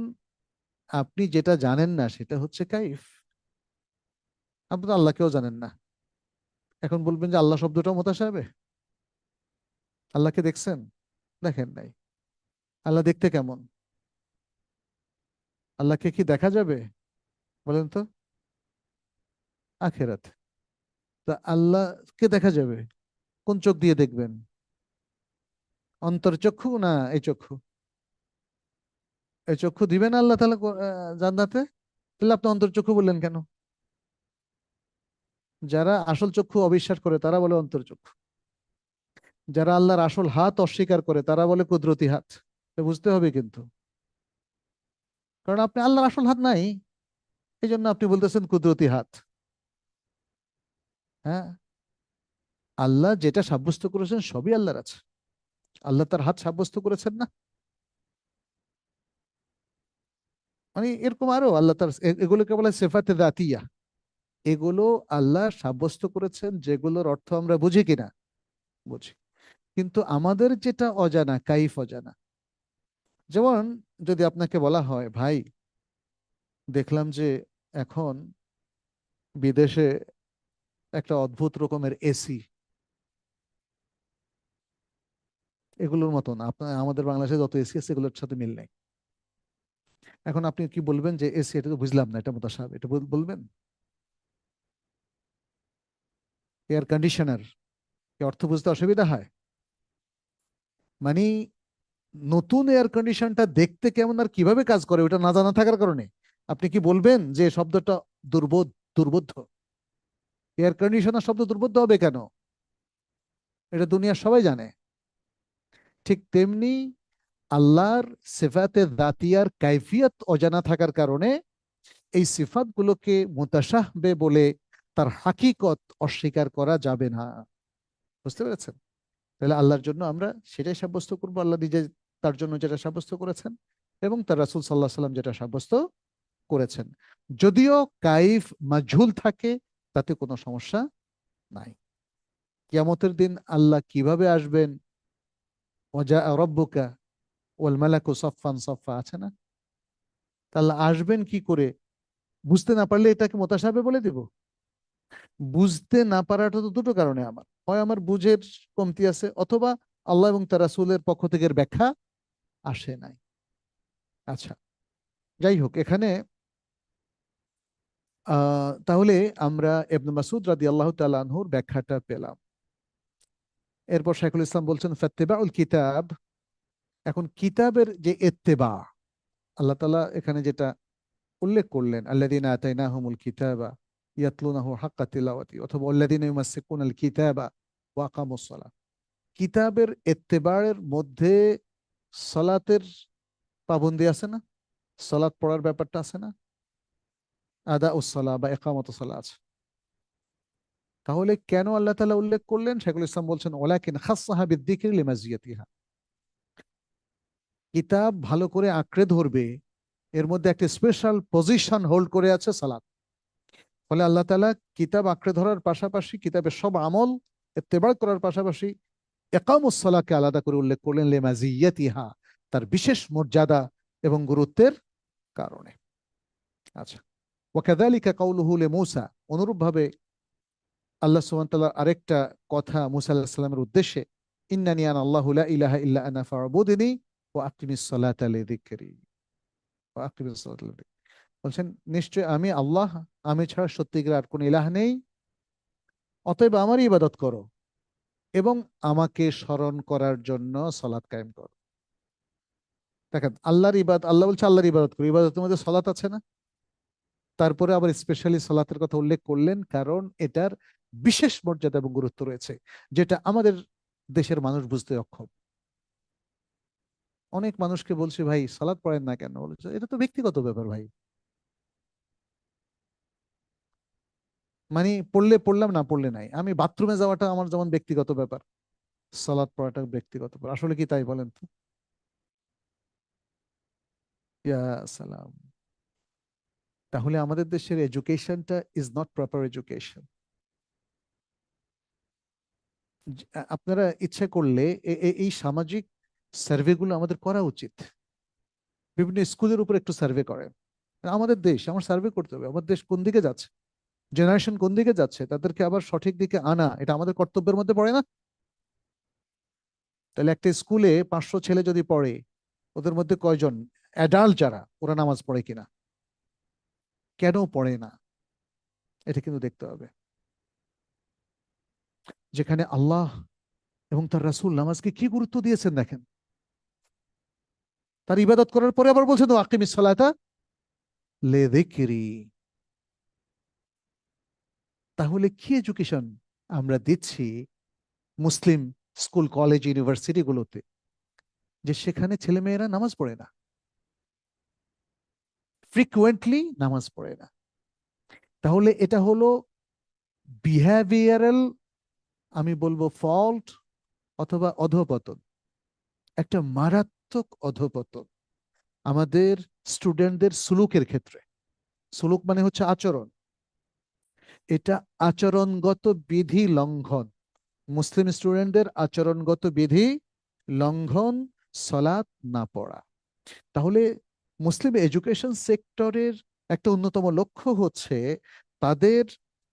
আপনি যেটা জানেন না সেটা হচ্ছে কাইফ। আপনি তো আল্লাহকেও জানেন না, এখন বলবেন যে আল্লাহ শব্দটাও মুতাশাবিহ? আল্লাহকে দেখছেন? দেখেন নাই। আল্লাহ দেখতে কেমন? আল্লাহকে কি দেখা যাবে? বলেন তো। আখেরাত। তা আল্লাহকে দেখা যাবে, কোন চোখ দিয়ে দেখবেন? অন্তর্চক্ষু না এই চক্ষু? এই চক্ষু দিবেন আল্লাহ তাআলা জান্নাতে? তাহলে আপনি অন্তর্চক্ষু বললেন কেন? যারা আসল চক্ষু অবিশ্বাস করে তারা বলে অন্তর্চক্ষু, যারা আল্লাহর আসল হাত অস্বীকার করে তারা বলে কুদরতি হাত। তো বুঝতে হবে কিন্তু, কারণ আপনি আল্লাহর আসল হাত নাই, এই জন্য আপনি বলতেছেন কুদরতি হাত। হ্যাঁ, আল্লাহ যেটা সাব্যস্ত করেছেন সবই আল্লাহর আছে, আল্লাহ তার হাত সাব্যস্ত করেছেন না? মানে এরকম আরো আল্লাহ তার এগুলোকে বলে সিফাতে দাতিয়া, এগুলো আল্লাহ সাব্যস্ত করেছেন, যেগুলোর অর্থ আমরা বুঝি কিনা? বুঝি। কিন্তু আমাদের যেটা অজানা, কাইফ অজানা। যেমন যদি আপনাকে বলা হয়, ভাই দেখলাম যে এখন বিদেশে একটা অদ্ভুত রকমের এসি, এগুলোর মতন আপনার আমাদের বাংলাদেশে যত এসি আছে এগুলোর সাথে মিল নেই। এখন আপনি কি বলবেন যে এসি, এটা তো বুঝলাম না, এটা মুতাশাবিহ, এটা বলবেন? এয়ার কন্ডিশনার, কি অর্থ বুঝতে অসুবিধা হয়? মানে নতুন এয়ার কন্ডিশনটা দেখতে কেমন আর কিভাবে কাজ করে ওটা না জানা থাকার কারণে আপনি কি বলবেন যে শব্দটা দুর্বোধ, দুর্বোধ্য? এয়ার কন্ডিশনার শব্দ দুর্বোধ্য হবে কেন? এটা দুনিয়ার সবাই জানে। ঠিক তেমনি আল্লাহর সিফাতে দাতিয়ার কাইফিয়ত অজানা থাকার কারণে এই সিফাত গুলোকে মুতাশাহবে বলে তার হাকিকত অস্বীকার করা যাবে না। বুঝতে পেরেছেন? তাহলে আল্লাহর জন্য আমরা সেটাই সাব্যস্ত করবো, আল্লাহ নিজে তার জন্য যেটা সাব্যস্ত করেছেন এবং তার রাসূল সাল্লাল্লাহু আলাইহি সাল্লাম যেটা সাব্যস্ত করেছেন। যদিও কাইফ মাঝহুল থাকে, তাতে কোনো সমস্যা নাই। কিয়ামতের দিন আল্লাহ কিভাবে আসবেন, ওয়াজা রব্বুকা ওয়াল মালাকু সাফফান সাফফা, আছে না? তাহলে আসবেন কি করে বুঝতে না পারলে এটাকে মুতাশাবিহ বলে দিব? বুঝতে না পারাটা তো দুটো কারণে, আমার হয় আমার বুঝের কমতি আছে, অথবা আল্লাহ এবং তার রাসূলের পক্ষ থেকে এর ব্যাখ্যা আসে নাই। আচ্ছা, যাই হোক, এখানে তাহলে আমরা ইবনে মাসউদ রাদিয়াল্লাহু তাআলা আনহুর ব্যাখ্যাটা পেলাম। এরপর শাইখুল ইসলাম বলছেন ফাত্তিবাউল কিতাব। এখন কিতাবের যে ইত্তেবা, আল্লাহ তাআলা এখানে যেটা উল্লেখ করলেন, আল্লাযীনা আতাইনাহুমুল কিতাবা ইয়াতলুনাহু হাক্কা তিলাওয়াতি, অথবা আল্লাযীনা ইউমাসসিকুনাল কিতাবা ওয়া আকামুস সালাহ। কিতাবের ইত্তেবারের মধ্যে সালাতের পাবন্দি আছে না? সালাত পড়ার ব্যাপারটা আছে না? আদা উস সালাহ বা ইকামাতুস সালাহ আছে। তাহলে কেন আল্লাহ তাআলা উল্লেখ করলেন? শাইখুল ইসলাম বলছেন ওয়ালাকিন খাসসাহা বিদ্দিকরি লিমাজিয়াতিহা। কিতাব ভালো করে আঁকড়ে ধরবে, এর মধ্যে একটা স্পেশাল পজিশন হোল্ড করে আছে সালাত। ফলে আল্লাহ তাআলা কিতাব আঁকড়ে ধরার পাশাপাশি কিতাবের সব আমল ইত্তেবা করার পাশাপাশি ইকামুস সালাহকে আলাদা করে উল্লেখ করলেন লিমাজিয়াতিহা, তার বিশেষ মর্যাদা এবং গুরুত্বের কারণে। আচ্ছা, ওয়াকাযালিকা কাউলুহু লিমূসা, অনুরূপভাবে আল্লাহ সুবহানাহু ওয়া তাআলার আরেকটা কথা মুসা আলাইহিস সালামের উদ্দেশ্যে, ইন্নানি আনা আল্লাহু লা ইলাহা ইল্লা আনা ফা'বুদনি ওয়া আকিমিস সালাতা লিযিকরি ওয়া আকিমিস সালাতা লিযিকরি। বলছেন নিশ্চয় আমি আল্লাহ, আমি ছাড়া সত্যিকার আর কোন ইলাহ নেই, অতএব আমারই ইবাদত করো এবং আমাকে স্মরণ করার জন্য সালাত কায়েম করো। দেখেন আল্লাহ বলছে আল্লাহর ইবাদত করো, ইবাদতের মধ্যে সালাত আছে না? তারপরে আবার স্পেশালি সালাতের কথা উল্লেখ করলেন, কারণ এটার বিশেষ মর্যাদা এবং গুরুত্ব রয়েছে, যেটা আমাদের দেশের মানুষ বুঝতে অক্ষম। অনেক মানুষকে বলছি ভাই সালাত পড়েন না কেন, বলছে এটা তো ব্যক্তিগত ব্যাপার ভাই। মানে পড়লে পড়লাম, না পড়লে নাই। আমি বাথরুমে যাওয়াটা আমার যেমন ব্যক্তিগত ব্যাপার, সালাত পড়াটা ব্যক্তিগত ব্যাপার। আসলে কি তাই বলেন তো? ইয়া সালাম। তাহলে আমাদের দেশের এডুকেশনটা ইজ নট প্রপার এডুকেশন। আপনারা ইচ্ছে করলে এই সামাজিক সার্ভেগুলো আমাদের করা উচিত। বিভিন্ন স্কুলের উপর একটু সার্ভে করেন। আমাদের দেশ, আমার সার্ভে করতে হবে আমার দেশ কোন দিকে যাচ্ছে, জেনারেশন কোন দিকে যাচ্ছে, তাদেরকে আবার সঠিক দিকে আনা, এটা আমাদের কর্তব্যের মধ্যে পড়ে না? তাহলে একটা স্কুলে 500 ছেলে যদি পড়ে, ওদের মধ্যে কয়জন অ্যাডাল্ট যারা, ওরা নামাজ পড়ে কিনা, কেন পড়ে না, এটা কিন্তু দেখতে হবে। যেখানে আল্লাহ এবং তার রাসূল নামাজকে কি গুরুত্ব দিয়েছেন দেখেন। তার ইবাদত করার পরে আবার বলছেন আকিমিস সালাতা লিযিকরি। তাহলে কি এডুকেশন আমরা দিচ্ছি মুসলিম স্কুল, কলেজ, ইউনিভার্সিটি গুলোতে, যে সেখানে ছেলেমেয়েরা নামাজ পড়ে না, ফ্রিকুয়েন্টলি নামাজ পড়ে না। তাহলে এটা হলো বিহেভিয়ারাল, আমি বলবো ফল্ট অথবা অধঃপতন, একটা মারাত্মক অধঃপতন আমাদের স্টুডেন্টদের সুলুকের ক্ষেত্রে। সুলুক মানে হচ্ছে আচরণ, এটা আচরণগত বিধি লঙ্ঘন, মুসলিম স্টুডেন্টদের আচরণগত বিধি লঙ্ঘন, সলাৎ না পড়া। তাহলে মুসলিম এডুকেশন সেক্টরের একটা অন্যতম লক্ষ্য হচ্ছে তাদের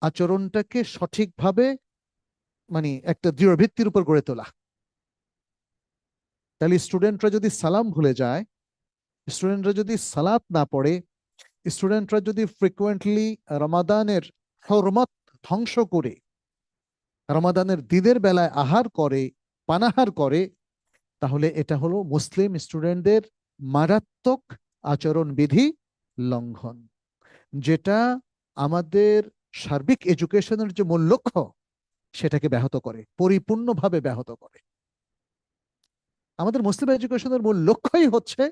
আচরণটাকে সঠিকভাবে, মানে একটা দৃঢ় ভিত্তির উপর গড়ে তোলা। তাহলে স্টুডেন্টরা যদি সালাম ভুলে যায়, স্টুডেন্টরা যদি সালাত না পড়ে, স্টুডেন্টরা যদি ফ্রিকুয়েন্টলি রমাদানের হরমত ধ্বংস করে, রমাদানের দিনের বেলায় আহার করে, পানাহার করে, তাহলে এটা হলো মুসলিম স্টুডেন্টদের মারাত্মক আচরণ বিধি লঙ্ঘন, যেটা আমাদের সার্বিক এডুকেশনের যে মূল লক্ষ্য সেটাকে ব্যাহত করে, পরিপূর্ণভাবে ব্যাহত করে। আমাদের মুসলিম এডুকেশনের মূল লক্ষ্যই হচ্ছে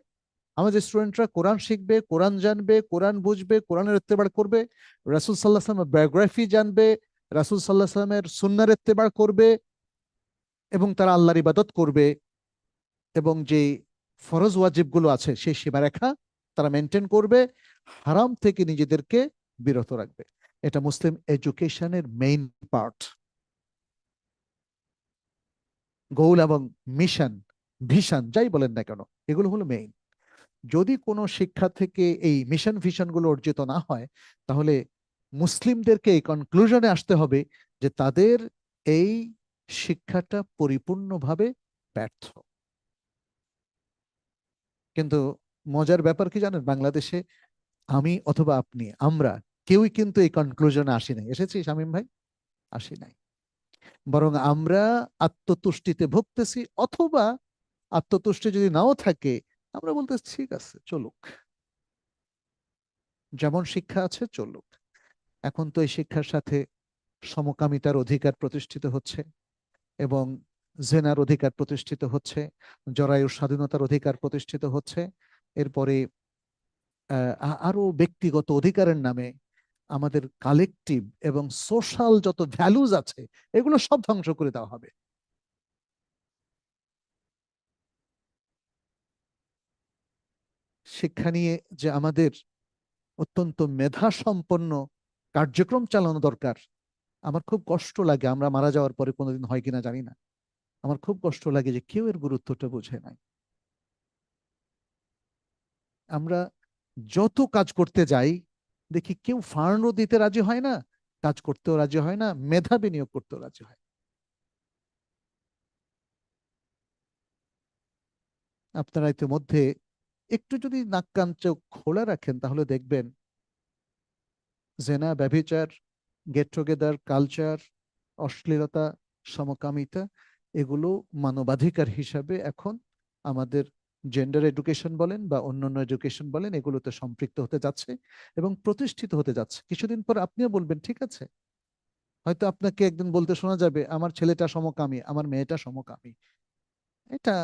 আমাদের স্টুডেন্টরা কোরআন শিখবে, কোরআন জানবে, কোরআন বুঝবে, কোরআনের ইত্তেবা করবে, রাসূল সাল্লাল্লাহু আলাইহি ওয়াসাল্লামের বায়োগ্রাফি জানবে, রাসূল সাল্লাল্লাহু আলাইহি ওয়াসাল্লামের সুন্নাহর ইত্তেবা করবে, এবং তারা আল্লাহর ইবাদত করবে, এবং যে ফরজ ওয়াজিবগুলো আছে সেই সীমারেখা তারা মেনটেন করবে, হারাম থেকে নিজেদেরকে বিরত রাখবে। এটা মুসলিম এডুকেশনের মেইন পার্ট। গোল এবং মিশন, ভিশন যাই বলেন না কেন, এগুলো হলো মেইন। যদি কোনো শিক্ষা থেকে এই মিশন ভিশন গুলো অর্জিত না হয়, তাহলে মুসলিমদেরকে এই কনক্লুশনে আসতে হবে যে তাদের এই শিক্ষাটা পরিপূর্ণভাবে ব্যর্থ। কিন্তু মজার ব্যাপার কি জানেন, বাংলাদেশে আমি অথবা আপনি, আমরা কেউই কিন্তু এই কনক্লুশনে আসি নাই। এসেছি শামীম ভাই? আসি নাই। বরং আমরা আত্মতুষ্টিতে ভুগতেছি, অথবা আত্মতুষ্টি যদি নাও থাকে, আমরা বলতে ঠিক আছে চলুক, যেমন শিক্ষা আছে চলুক। এখন তো এই শিক্ষার সাথে সমকামিতার অধিকার প্রতিষ্ঠিত হচ্ছে, এবং জেনার অধিকার প্রতিষ্ঠিত হচ্ছে, জরায়ুর স্বাধীনতার অধিকার প্রতিষ্ঠিত হচ্ছে। এরপরে আরো ব্যক্তিগত অধিকারের নামে আমাদের কালেকটিভ এবং সোশ্যাল যত ভ্যালুজ আছে এগুলো সব ধ্বংস করে দেওয়া হবে। শিক্ষা নিয়ে যে আমাদের অত্যন্ত মেধা সম্পন্ন কার্যক্রম চালানো দরকার, আমার খুব কষ্ট লাগে, আমরা মারা যাওয়ার পরে কোনোদিন হয় কিনা জানি না, আমার খুব কষ্ট লাগে যে কেউ এর গুরুত্বটা বোঝে নাই। আমরা যত কাজ করতে যাই দেখি কেউ ফান্ডও দিতে রাজি হয় না, কাজ করতেও রাজি হয় না, মেধা বিনিয়োগ করতেও রাজি হয়। আপনারা ইতিমধ্যে একটু যদি নাক কান চোখ খোলা রাখেন তাহলে দেখবেন জেনা, ব্যভিচার, গেট টুগেদার কালচার, অশ্লীলতা, সমকামিতা, এগুলো মানবাধিকার হিসাবে এখন আমাদের জেন্ডার এডুকেশন বলেন বা অন্যান্য এডুকেশন বলেন, এগুলোতে সম্পৃক্ত হতে যাচ্ছে এবং প্রতিষ্ঠিত হতে যাচ্ছে। কিছুদিন পর আপনিও বলবেন ঠিক আছে, হয়তো আপনাকে একদিন বলতে শোনা যাবে আমার ছেলেটা সমকামী, আমার মেয়েটা সমকামী, এটা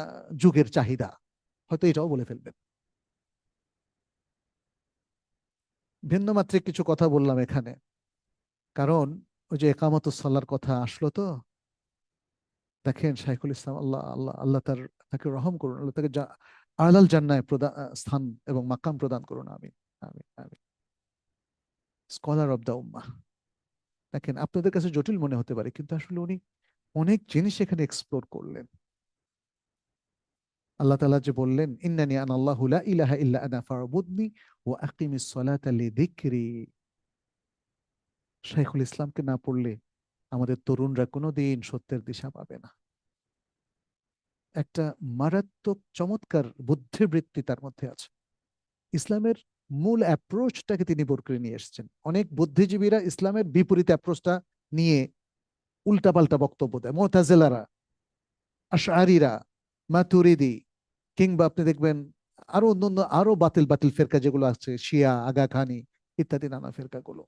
যুগের চাহিদা, হয়তো এটাও বলে ফেলবেন। ভিন্ন মাত্রিক কিছু কথা বললাম এখানে, কারণ ওই যে একামতুস সালার কথা আসলো তো, দেখেন শাইখুল ইসলাম, আল্লাহ আল্লাহ আল্লাহ তাকে রহম করুন, আল্লাহ তাকে আলাল জান্নায় স্থান এবং মাকাম প্রদান করুন, আমিন আমিন আমিন। স্কলার অফ দ্য উম্মাহ। দেখেন আপনাদের কাছে জটিল মনে হতে পারে, কিন্তু আসলে উনি অনেক জিনিস এখানে এক্সপ্লোর করলেন। আল্লাহ তাআলা যে বললেন ইন্নানি আনা আল্লাহু লা ইলাহা ইল্লা আনা ফা'বুদনি ওয়া আকিমিস সালাতা লিযিকরি। শাইখুল ইসলামকে না পড়লে আমাদের তরুণরা কোনোদিন সত্যের দিশা পাবে না। একটা মারাত্মক চমৎকার বুদ্ধিবৃত্তি তার মধ্যে আছে। ইসলামের মূল অ্যাপ্রোচটাকে তিনি বের করে নিয়ে এসেছেন। অনেক বুদ্ধিজীবীরা ইসলামের বিপরীত অ্যাপ্রোচটা নিয়ে উল্টাপাল্টা বক্তব্য দেয়, মুতাজিলারা, আশআরীরা, মাতুরিদি, কিংবা আপনি দেখবেন আরো অন্যান্য আরো বাতিল বাতিল ফেরকা যেগুলো আছে, শিয়া, আগা খানি ইত্যাদি নানা ফেরকাগুলো,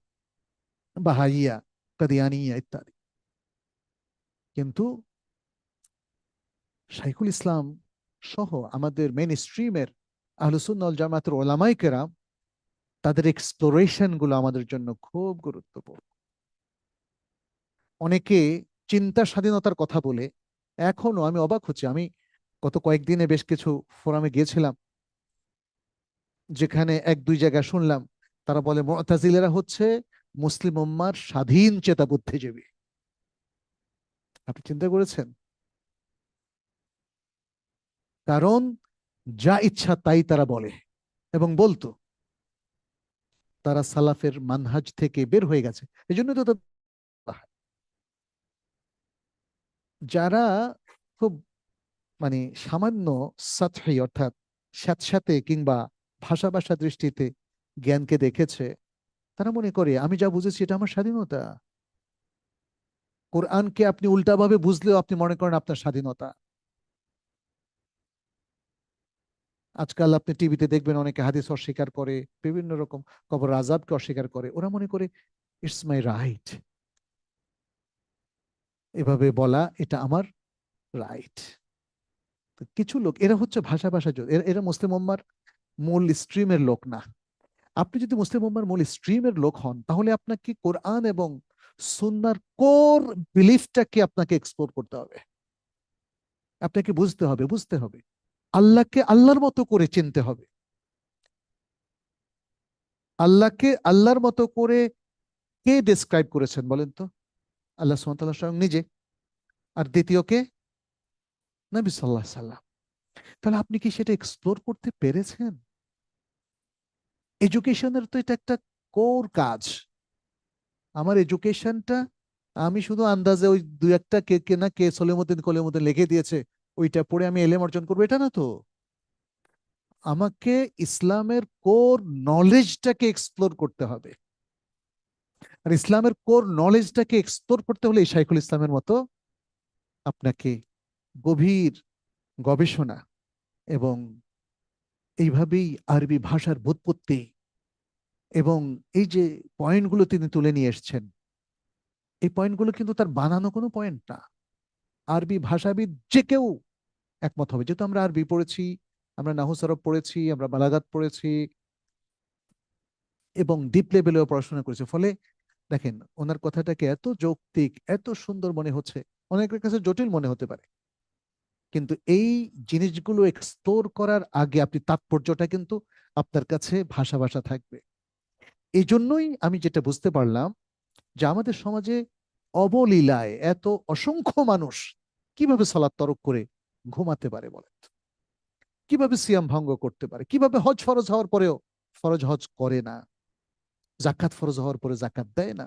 বাহাইয়া, কাদিয়ানিয়া ইত্যাদি। কিন্তু শাইখুল ইসলাম সহ আমাদের মেইন স্ট্রিমের আহলুস সুন্নাহ ওয়াল জামাতের ওলামায়ে কেরাম, তাদের এক্সপ্লোরেশন গুলো আমাদের জন্য খুব গুরুত্বপূর্ণ। অনেকে চিন্তা স্বাধীনতার কথা বলে, এখনো আমি অবাক হচ্ছি, আমি গত কয়েকদিনে বেশ কিছু ফোরামে গিয়েছিলাম, যেখানে এক দুই জায়গায় শুনলাম তারা বলে মুতাজিলারা হচ্ছে মুসলিম উম্মার স্বাধীন চেতা বুদ্ধিজীবী। আপনি চিন্তা করেছেন? কারণ যা ইচ্ছা তাই তারা বলে এবং বলতো, তারা সালাফের মানহাজ থেকে বের হয়ে গেছে, এই জন্য তো যারা খুব মানে সামান্য সাতহি অর্থাৎ স্যাঁতস্যাঁতে কিংবা ভাষা ভাষা দৃষ্টিতে জ্ঞানকে দেখেছে, তারা মনে করে আমি যা বুঝেছি এটা আমার স্বাধীনতা। কোরআনকে আপনি উল্টাভাবে বুঝলেও আপনি মনে করেন আপনার স্বাধীনতা। আজকাল আপনি টিভিতে দেখবেন অনেকে হাদিস অস্বীকার করে, বিভিন্ন রকম কবর আযাবকে অস্বীকার করে, ওরা মনে করে ইটস মাই রাইট, এভাবে বলা এটা আমার রাইট। কিছু লোক এরা হচ্ছে ভাষা ভাষা এরা এরা মুসলিম উম্মার মূল স্ট্রিমের লোক না। আপনি যদি মুসলিম উম্মার মূল স্ট্রিমের লোক হন তাহলে আপনাকে কোরআন এবং সুন্নাহর কোর বিলিফটাকে আপনাকে এক্সপ্লোর করতে হবে, আপনাকে বুঝতে হবে আল্লাহকে আল্লাহর মতো করে চিনতে হবে। আল্লাহকে আল্লাহর মতো করে কে ডেসক্রাইব করেছেন বলেন তো? আল্লাহ সুবহানাহু ওয়া তাআলা স্বয়ং নিজে। আর দ্বিতীয় কে? নবী সাল্লাল্লাহু আলাইহি সাল্লাম। তাহলে আপনি কি সেটা এক্সপ্লোর করতে পেরেছেন? এডুকেশনের তো এটা একটা কোর কাজ। আমার এডুকেশনটা আমি শুধু আন্দাজে ওই দুই একটা কে কে না কে সলিমুদ্দিন কলিমুদ্দিন লিখে দিয়েছে ওইটা পড়ে আমি এলেম অর্জন করবো, এটা না তো। আমাকে ইসলামের কোর নলেজটাকে এক্সপ্লোর করতে হবে। আর ইসলামের কোর নলেজটাকে এক্সপ্লোর করতে হলে এই শাইখুল ইসলামের মতো আপনাকে গভীর গবেষণা এবং এইভাবেই আরবি ভাষার ব্যুৎপত্তি এবং এই যে পয়েন্টগুলো তিনি তুলে নিয়ে এসেছেন, এই পয়েন্টগুলো কিন্তু তার বানানো কোনো পয়েন্ট না। আরবি ভাষাবিদ যে কেউ একমত হবে, যেহেতু আমরা আরবি পড়েছি, আমরা নাহু সরফ পড়েছি, আমরা বালাগাত পড়েছি এবং ডিপ লেভেলেও পড়াশোনা করেছি, ফলে দেখেন ওনার কথাটাকে এত যৌক্তিক, এত সুন্দর মনে হচ্ছে, অনেকের কাছে জটিল মনে হতে পারে, কিন্তু এই জিনিসগুলো এক্সপ্লোর করার আগে আপনি তাৎপর্যটা কিন্তু আপনার কাছে ভাষা ভাষা থাকবে। এই জন্যই আমি যেটা বুঝতে পারলাম যে আমাদের সমাজে অবলীলায় এত অসংখ্য মানুষ কিভাবে সালাত তরক করে ঘুমাতে পারে বলেন? কিভাবে সিয়াম ভঙ্গ করতে পারে? কিভাবে হজ ফরজ হওয়ার পরেও ফরজ হজ করে না? জাকাত ফরজ হওয়ার পরে জাকাত দেয় না?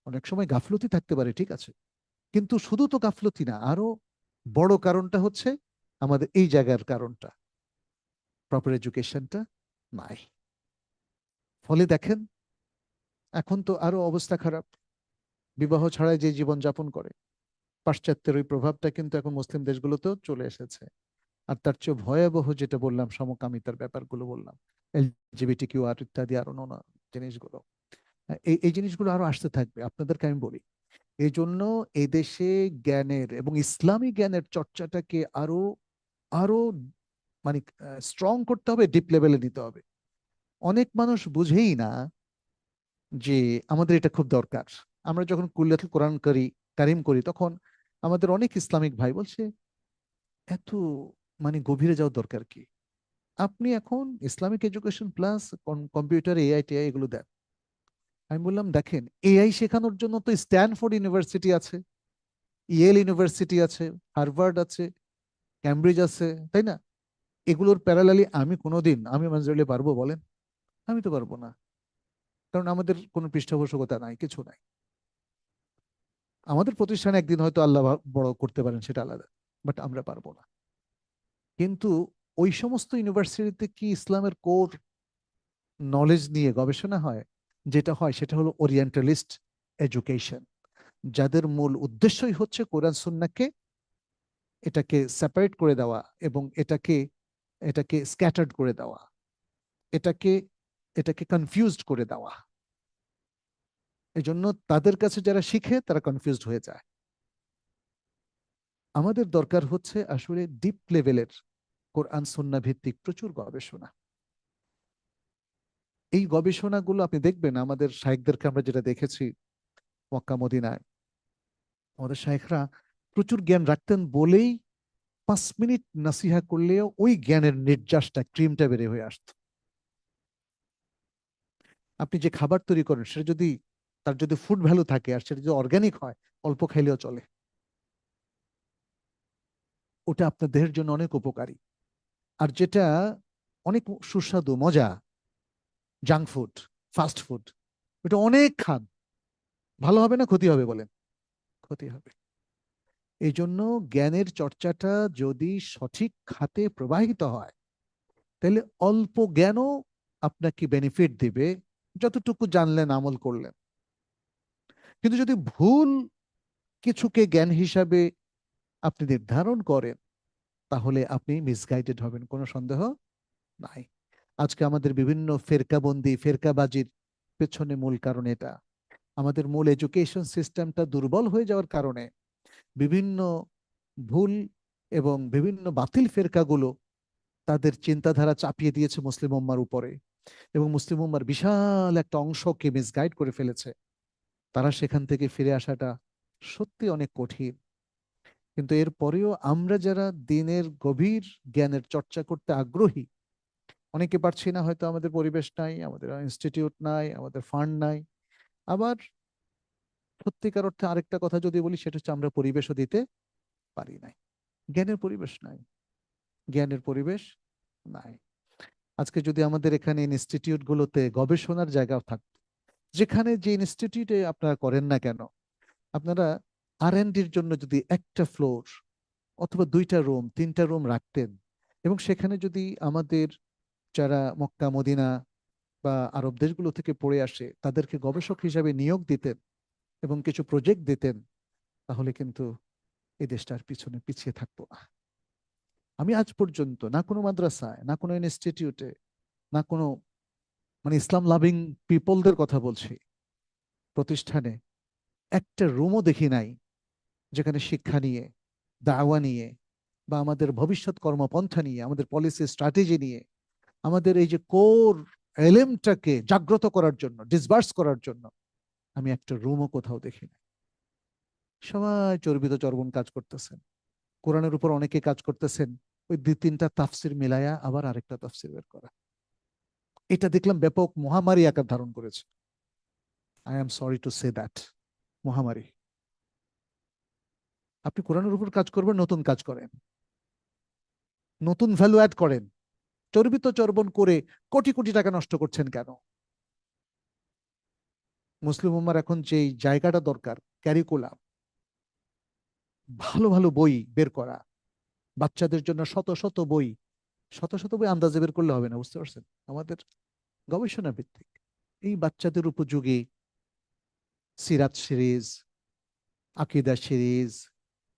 অনেক সময় গাফলতি থাকতে পারে, ঠিক আছে, কিন্তু শুধু তো গাফলতি না, আরো বড় কারণটা হচ্ছে আমাদের এই জায়গার কারণটা, প্রপার এডুকেশনটা নাই। ফলে দেখেন এখন তো আরো অবস্থা খারাপ, বিবাহ ছাড়াই যে জীবন যাপন করে, পাশ্চাত্যের ওই প্রভাবটা কিন্তু এখন মুসলিম দেশগুলোতেও চলে এসেছে। আর তার চেয়ে ভয়াবহ যেটা বললাম, সমকামিতার ব্যাপারগুলো বললাম, এলজিবিটি কিউ আর ইত্যাদি আরো নানা জিনিসগুলো, এই জিনিসগুলো আরো আসতে থাকবে। আপনাদেরকে আমি বলি, এই জন্য এদেশে জ্ঞানের এবং ইসলামী জ্ঞানের চর্চাটাকে আরো আরো মানে স্ট্রং করতে হবে, ডিপ লেভেলে নিতে হবে। অনেক মানুষ বুঝেই না যে আমাদের এটা খুব দরকার। আমরা যখন কুল্লিয়াতুল কোরআন কারিম করি, তখন আমাদের অনেক ইসলামিক ভাই বলছে, এত গভীরে যাওয়ার দরকার কি? আপনি এখন Islamic education plus computer, AI TI এগুলো দেন। আমি বললাম, দেখেন, এআই শেখানোর জন্য তো স্ট্যানফোর্ড ইউনিভার্সিটি আছে, ইয়েল ইউনিভার্সিটি আছে, হার্ভার্ড আছে, ক্যামব্রিজ আছে, তাই না? এগুলোর প্যারালালি আমি মানজুরুল পারবো বলেন? আমি তো পারবো না, কারণ আমাদের কোনো পৃষ্ঠপোষকতা নাই, কিছু নাই। আমাদের প্রতিষ্ঠানে একদিন হয়তো আল্লাহ বড় করতে পারেন, সেটা আলাদা, বাট আমরা পারবো না। কিন্তু ওই সমস্ত ইউনিভার্সিটিতে কি ইসলামের কোর নলেজ নিয়ে গবেষণা হয়? যেটা হয় সেটা হলো ওরিয়েন্টালিস্ট এডুকেশন, যাদের মূল উদ্দেশ্যই হচ্ছে কোরআন সুন্নাহকে এটাকে সেপারেট করে দেওয়া, এবং এটাকে এটাকে স্ক্যাটার্ড করে দেওয়া, এটাকে এটাকে কনফিউজড করে দেওয়া। এই জন্য তাদের কাছে যারা শিখে তারা কনফিউজড হয়ে যায়। আমাদের দরকার হচ্ছে আসলে ডিপ লেভেলের কোরআন সুন্নাহ ভিত্তিক প্রচুর গবেষণা। এই গবেষণাগুলো আপনি দেখবেন, আমাদের শাইখদেরকে আমরা যেটা দেখেছি মক্কা মদিনায়, আমাদের শাইখরা প্রচুর জ্ঞান রাখতেন বলেই 5 মিনিট নাসিহা করলেও ওই জ্ঞানের নির্যাসটা, ক্রিমটা বের হয়ে আসতো। আপনি যে খাবার তৈরি করেন সেটা যদি, তার যদি ফুড ভ্যালু থাকে আর সেটা যদি অর্গানিক হয়, অল্প খাইলেও চলে, ওটা আপনার দেহের জন্য অনেক উপকারী। আর যেটা অনেক সুস্বাদু মজা, জাঙ্ক ফুড, ফাস্ট ফুড, ওটা অনেক খান, ভালো হবে না ক্ষতি হবে বলেন? ক্ষতি হবে। এই জন্য জ্ঞানের চর্চাটা যদি সঠিক খাতে প্রবাহিত হয়, তাহলে অল্প জ্ঞানও আপনাকে বেনিফিট দিবে, যতটুকু জানলেন আমল করলেন। কিন্তু যদি ভুল কিছুকে জ্ঞান হিসাবে আপনি নির্ধারণ করেন, তাহলে আপনি মিসগাইডেড হবেন, কোনো সন্দেহ নাই। আজকে আমাদের বিভিন্ন ফেরকাবন্দি, ফেরকাবাজির পেছনে মূল কারণ এটা। আমাদের মূল এডুকেশন সিস্টেমটা দুর্বল হয়ে যাওয়ার কারণে বিভিন্ন ভুল এবং বিভিন্ন বাতিল ফেরকাগুলো তাদের চিন্তাধারা চাপিয়ে দিয়েছে মুসলিম উম্মার উপরে, এবং মুসলিম উম্মার বিশাল একটা অংশকে মিসগাইড করে ফেলেছে। তারা সেখান থেকে ফিরে আসাটা সত্যি অনেক কঠিন। কিন্তু এরপরেও আমরা যারা দিনের গভীর জ্ঞানের চর্চা করতে আগ্রহী, অনেকে পারছি না, হয়তো আমাদের পরিবেশ নাই, আমাদের ইনস্টিটিউট নাই, আমাদের ফান্ড নাই। আবার সত্যিকার অর্থে আরেকটা কথা যদি বলি, সেটা হচ্ছে আমরা পরিবেশও দিতে পারি নাই, জ্ঞানের পরিবেশ নাই, জ্ঞানের পরিবেশ নাই। আজকে যদি আমাদের এখানে ইনস্টিটিউট গুলোতে গবেষণার জায়গা থাকতো, যেখানে যে ইনস্টিটিউটে আপনারা করেন না কেন, আপনারা আর&ডির জন্য যদি একটা ফ্লোর অথবা 2টা রুম, 3টা রুম রাখতেন, এবং সেখানে যদি আমাদের যারা মক্কা মদিনা বা আরব দেশগুলো থেকে পড়ে আসে তাদেরকে গবেষক হিসাবে নিয়োগ দিতেন এবং কিছু প্রজেক্ট দিতেন, তাহলে কিন্তু এই দেশটা আর পিছিয়ে থাকতো না। আমি আজ পর্যন্ত না কোনো মাদ্রাসায়, না কোনো ইনস্টিটিউটে, না কোনো ইসলাম লাভিং পিপলদের কথা বলছি, প্রতিষ্ঠানে একটা রুমও দেখি নাই যেখানে শিক্ষা নিয়ে, দাওয়া নিয়ে, বা আমাদের ভবিষ্যৎ কর্মপন্থা নিয়ে, আমাদের পলিসি স্ট্র্যাটেজি নিয়ে, আমাদের এই যে কোর এলেমটাকে জাগ্রত করার জন্য, ডিসবার্স করার জন্য আমি একটা রুমও কোথাও দেখি না। সবাই চর্বিত চর্বণ কাজ করতেছেন, কোরআনের উপর অনেকে কাজ করতেছেন, ওই 2-3টা তাফসির মিলায়া আবার আরেকটা তাফসির বের করা। এটা দেখলাম ব্যাপক মহামারী আকার ধারণ করেছে। I am sorry to say that, মহামারী। আপনি কোরআনের উপর কাজ করবেন, নতুন কাজ করেন, নতুন ভ্যালু অ্যাড করেন। চর্বিত চর্বণ করে কোটি কোটি টাকা নষ্ট করছেন কেন? মুসলিম উম্মার এখন যে জায়গাটা দরকার, ক্যারিকুলাম, ভালো ভালো বই বের করা, বাচ্চাদের জন্য শত শত বই, শত শত বই আন্দাজে বের করলে হবে না, বুঝতে পারছেন? আমাদের গবেষণা ভিত্তিক এই বাচ্চাদের উপযোগী সিরাত সিরিজ, আকিদা সিরিজ,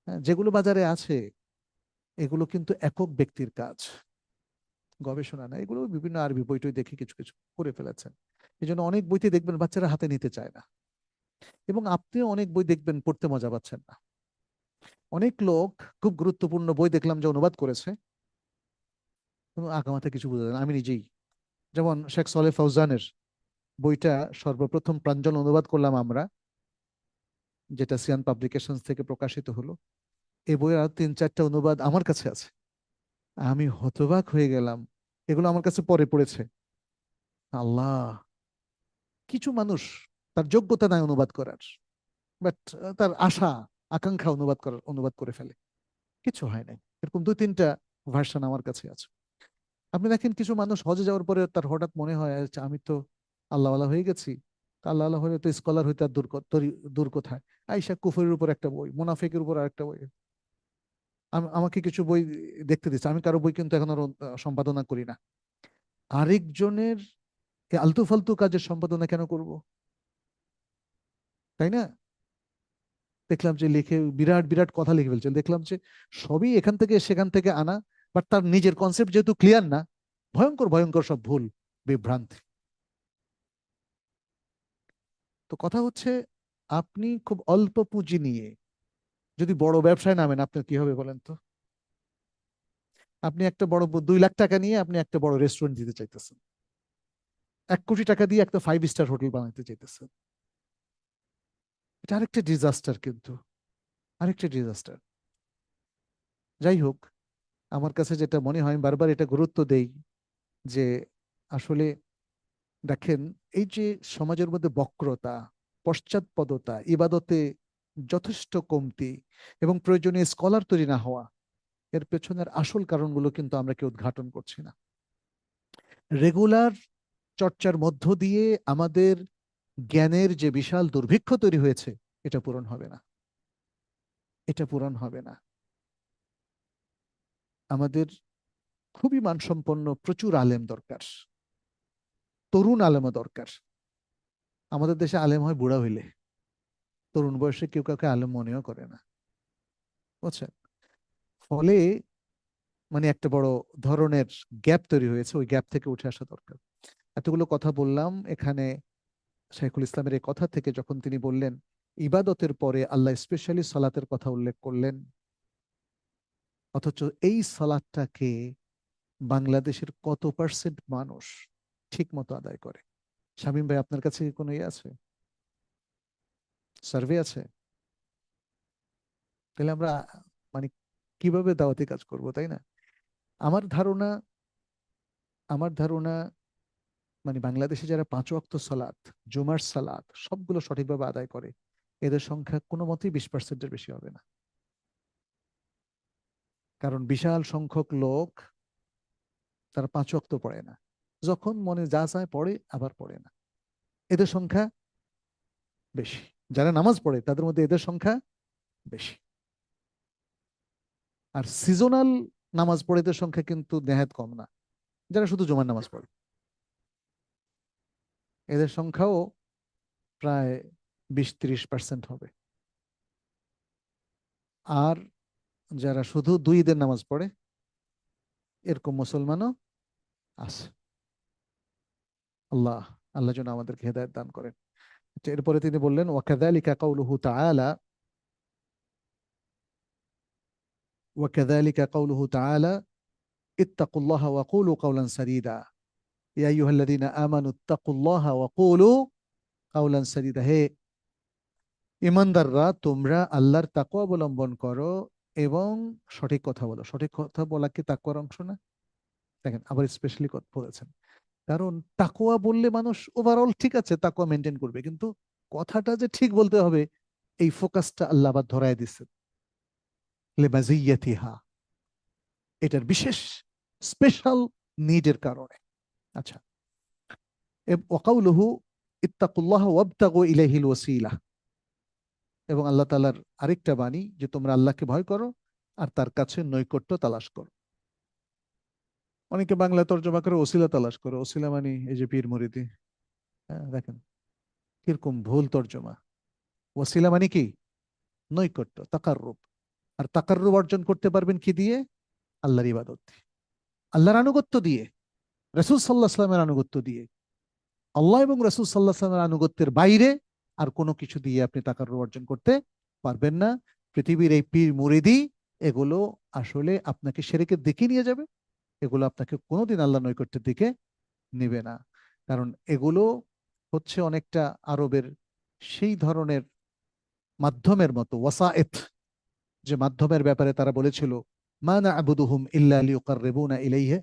হ্যাঁ, যেগুলো বাজারে আছে, এগুলো কিন্তু একক ব্যক্তির কাজ, গবেষণা না। এগুলো বিভিন্ন আরবি বই টই দেখে কিছু কিছু করে ফেলেছেন। এই জন্য অনেক বইতে দেখবেন বাচ্চারা হাতে নিতে চায় না, এবং আপনিও অনেক বই দেখবেন পড়তে মজা পাচ্ছেন না। অনেক লোক খুব গুরুত্বপূর্ণ বই দেখলাম যে অনুবাদ করেছে, আগামাথা কিছু বোঝা যায় না। আমি নিজেই, যেমন শেখ সালেহ ফৌজানের বইটা সর্বপ্রথম প্রাঞ্জল অনুবাদ করলাম আমরা, যেটা সিয়ান পাবলিকেশনস থেকে প্রকাশিত হলো। এই বইয়ের আর 3-4টা অনুবাদ আমার কাছে আছে। আমি হতবাক হয়ে গেলাম, এগুলো আমার কাছে পরে পড়েছে। আল্লাহ, কিছু মানুষ তার যোগ্যতা নাই অনুবাদ করার, বাট তার আশা আকাঙ্ক্ষা অনুবাদ করে ফেলে, কিছু হয় নাই। এরকম 2-3টা ভার্সন আমার কাছে আছে। আপনি দেখেন কিছু মানুষ হজে যাওয়ার পরে তার হঠাৎ মনে হয়, আচ্ছা, আমি তো আল্লাহওয়ালা হয়ে গেছি, তা আল্লাহ হলে তো স্কলার হইতে আর দূর কোথায়। আইসা কুফরের উপর একটা বই, মুনাফিকের উপর আরেকটা বই। আমাকে কিছু বই দেখতে দিচ্ছে, আমি কারো বই কিন্তু এখন আর সম্পাদনা করি না। আরেকজনের এই আলতু ফালতু কাজের সম্পাদনা কেন করব? তাই না? দেখলাম যে লিখে বিরাট বিরাট কথা লিখে ফেলছেন, দেখলাম যে সবই এখান থেকে সেখান থেকে আনা, বাট তার নিজের কনসেপ্ট যেহেতু ক্লিয়ার না, ভয়ঙ্কর ভয়ঙ্কর সব ভুল, বিভ্রান্তি। তো কথা হচ্ছে, আপনি খুব অল্প পুঁজি নিয়ে যদি বড় ব্যবসায় নামেন, আপনার কি হবে বলেন তো? আপনি একটা বড় 2 লাখ টাকা নিয়ে আপনি একটা বড় রেস্টুরেন্ট দিতে চাইতেছেন, 1 কোটি টাকা দিয়ে একটা 5 স্টার হোটেল বানাতে চাইতেছেন। এটা আরেকটা ডিজাস্টার, কিন্তু আরেকটা ডিজাস্টার। যাই হোক, আমার কাছে যেটা মনে হয়, আমি বারবার এটা গুরুত্ব দেই, যে আসলে দেখেন, এই যে সমাজের মধ্যে বক্রতা, পশ্চাৎপদতা, ইবাদতে যথেষ্ট কমতি, এবং প্রয়োজনীয় স্কলার তৈরি না হওয়া, এর পেছনের আসল কারণগুলো কিন্তু আমরা কেউ উদ্ঘাটন করছি না। রেগুলার চর্চার মধ্য দিয়ে আমাদের জ্ঞানের যে বিশাল দুর্ভিক্ষ তৈরি হয়েছে, এটা পূরণ হবে না, এটা পূরণ হবে না। আমাদের খুবই মানসম্পন্ন প্রচুর আলেম দরকার, তরুণ আলেমও দরকার। আমাদের দেশে আলেম হয় বুড়া হইলে, তরুণ বয়সে কেউ কাউকে আলেম মনেও করে না, বুঝছেন? ফলে মানে একটা বড় ধরনের গ্যাপ তৈরি হয়েছে, ওই গ্যাপ থেকে উঠে আসা দরকার। এতগুলো কথা বললাম এখানে শাইখুল ইসলামের এই কথা থেকে, যখন তিনি বললেন ইবাদতের পরে আল্লাহ স্পেশালি সালাতের কথা উল্লেখ করলেন, অথচ এই সালাতটাকে বাংলাদেশের কত পার্সেন্ট মানুষ ঠিক মতো আদায় করে? শামীম ভাই, আপনার কাছে কি কোনো ইয়ে আছে, সার্ভে আছে? তাহলে আমরা মানে কিভাবে দাওয়াতি কাজ করব, তাই না? আমার ধারণা, আমার ধারণা মানে বাংলাদেশে যারা 5 ওয়াক্ত সালাত, জুমার সালাত সবগুলো সঠিকভাবে আদায় করে, এদের সংখ্যা কোনো মতেই 20%-এর বেশি হবে না। কারণ বিশাল সংখ্যক লোক তারা 5 ওয়াক্ত পড়ে না, যখন মনে যা চায় পড়ে, আবার পড়ে না। এদের সংখ্যা বেশি। যারা নামাজ পড়ে তাদের মধ্যে এদের সংখ্যা বেশি। আর সিজনাল নামাজ পড়ে এদের সংখ্যা কিন্তু নেহাত কম না, যারা শুধু জুমার নামাজ পড়ে, এদের সংখ্যাও প্রায় 20-30% হবে। আর যারা শুধু 2 ঈদের নামাজ পড়ে, এরকম মুসলমানও আছে। আল্লাহ, আল্লাহ যেন আমাদেরকে হেদায়েত দান করেন। আচ্ছা, এরপরে তিনি বললেন ওয়াকাযালিকা কাউলুহু তাআলা, ওয়াকাযালিকা কাউলুহু তাআলা ইত্তাকুল্লাহা ওয়া কুলু কাওলান সাদীদা, ইয়া আইয়ুহাল্লাযীনা আমানু ইত্তাকুল্লাহা ওয়া কুলু কাওলান সাদীদা। হে ঈমানদাররা, তোমরা আল্লাহর তাকওয়া অবলম্বন করো এবং সঠিক কথা বলো। সঠিক কথা বলা কি তাকওয়ার অংশ না? দেখেন, আবার স্পেশালি বলেছেন, কারণ তাকওয়া বললে মানুষ ওভারঅল ঠিক আছে, তাকওয়া মেনটেন করবে, কিন্তু কথাটা যে ঠিক বলতে হবে, এই ফোকাসটা আল্লাহ আবার ধরায় দিচ্ছে। লিমাজিয়াতিহা, এটার বিশেষ স্পেশাল নিডের কারণে। আচ্ছা, ওয়াকাউলুহু ইত্তাকুল্লাহ ওয়াবতাগু ইলাইহিল ওয়াসিলা, এবং আল্লাহ তাআলার আরেকটা বাণী যে তোমরা আল্লাহকে ভয় করো আর তার কাছে নৈকট্য তালাশ করো। অনেকে বাংলা তর্জমা করে ওসিলা তালাশ করো, ওসিলা মানে এই যে পীর মুরিদি। হ্যাঁ, দেখেন কিরকম ভুল তর্জমা। ওসিলা মানে কি? নৈকট্য, তাকাররুব। আর তাকাররুব অর্জন করতে পারবেন কি দিয়ে? আল্লাহর ইবাদত দিয়ে, আল্লাহর আনুগত্য দিয়ে, রাসূল সাল্লাল্লাহু আলাইহি ওয়াসাল্লামের আনুগত্য দিয়ে। আল্লাহ এবং রাসূল সাল্লাল্লাহু আলাইহি ওয়াসাল্লামের আনুগত্যের বাইরে আর কোনো কিছু দিয়ে আপনি তাকাররুব অর্জন করতে পারবেন না। পৃথিবীর এই পীর মুরিদি, এগুলো আসলে আপনাকে শিরকের দিকে নিয়ে যাবে। এগুলো আপনাকে কোনোদিন আল্লাহ নৈকট্যের দিকে নিবে না। কারণ এগুলো হচ্ছে অনেকটা আরবের সেই ধরনের মাধ্যমের মতো, ওয়াসায়েত, যে মাধ্যমের ব্যাপারে তারা বলেছিল মা না'বুদুহুম ইল্লা লিয়ুকাররিবুনা ইলাইহি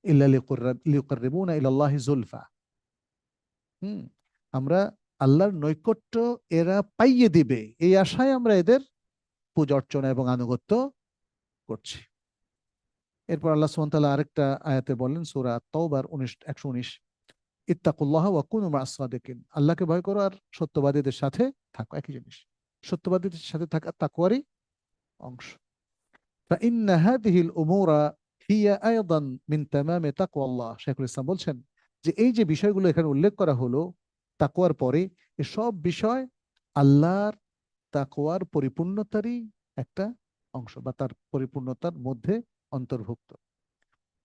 ইল্লা লিয়ুকাররিবুনা ইলাল্লাহি যুলফা। আমরা আল্লাহর নৈকট্য এরা পাইয়ে দিবে এই আশায় আমরা এদের পূজা অর্চনা এবং আনুগত্য করছি। এরপর আল্লাহ সুবহানাহু ওয়া তাআলা আরেকটা আয়াতে বলেন, সূরা আত-তাওবার 119, ইত্তাকুল্লাহ ওয়া কুনু মা'আস সাদিকিন, আল্লাহকে ভয় করো আর সত্যবাদীদের সাথে থাকো। একই জিনিস, সত্যবাদীদের সাথে থাকা তাকওয়ারই অংশ। فإن هذه الأمور هي أيضا من تمام تقوى الله। শেখুল ইসলাম বলছেন যে এই যে বিষয়গুলো এখানে উল্লেখ করা হলো তাকওয়ার পরে, এসব বিষয় আল্লাহর তাকওয়ার পরিপূর্ণতারই একটা অংশ বা তার পরিপূর্ণতার মধ্যে অন্তর্ভুক্ত।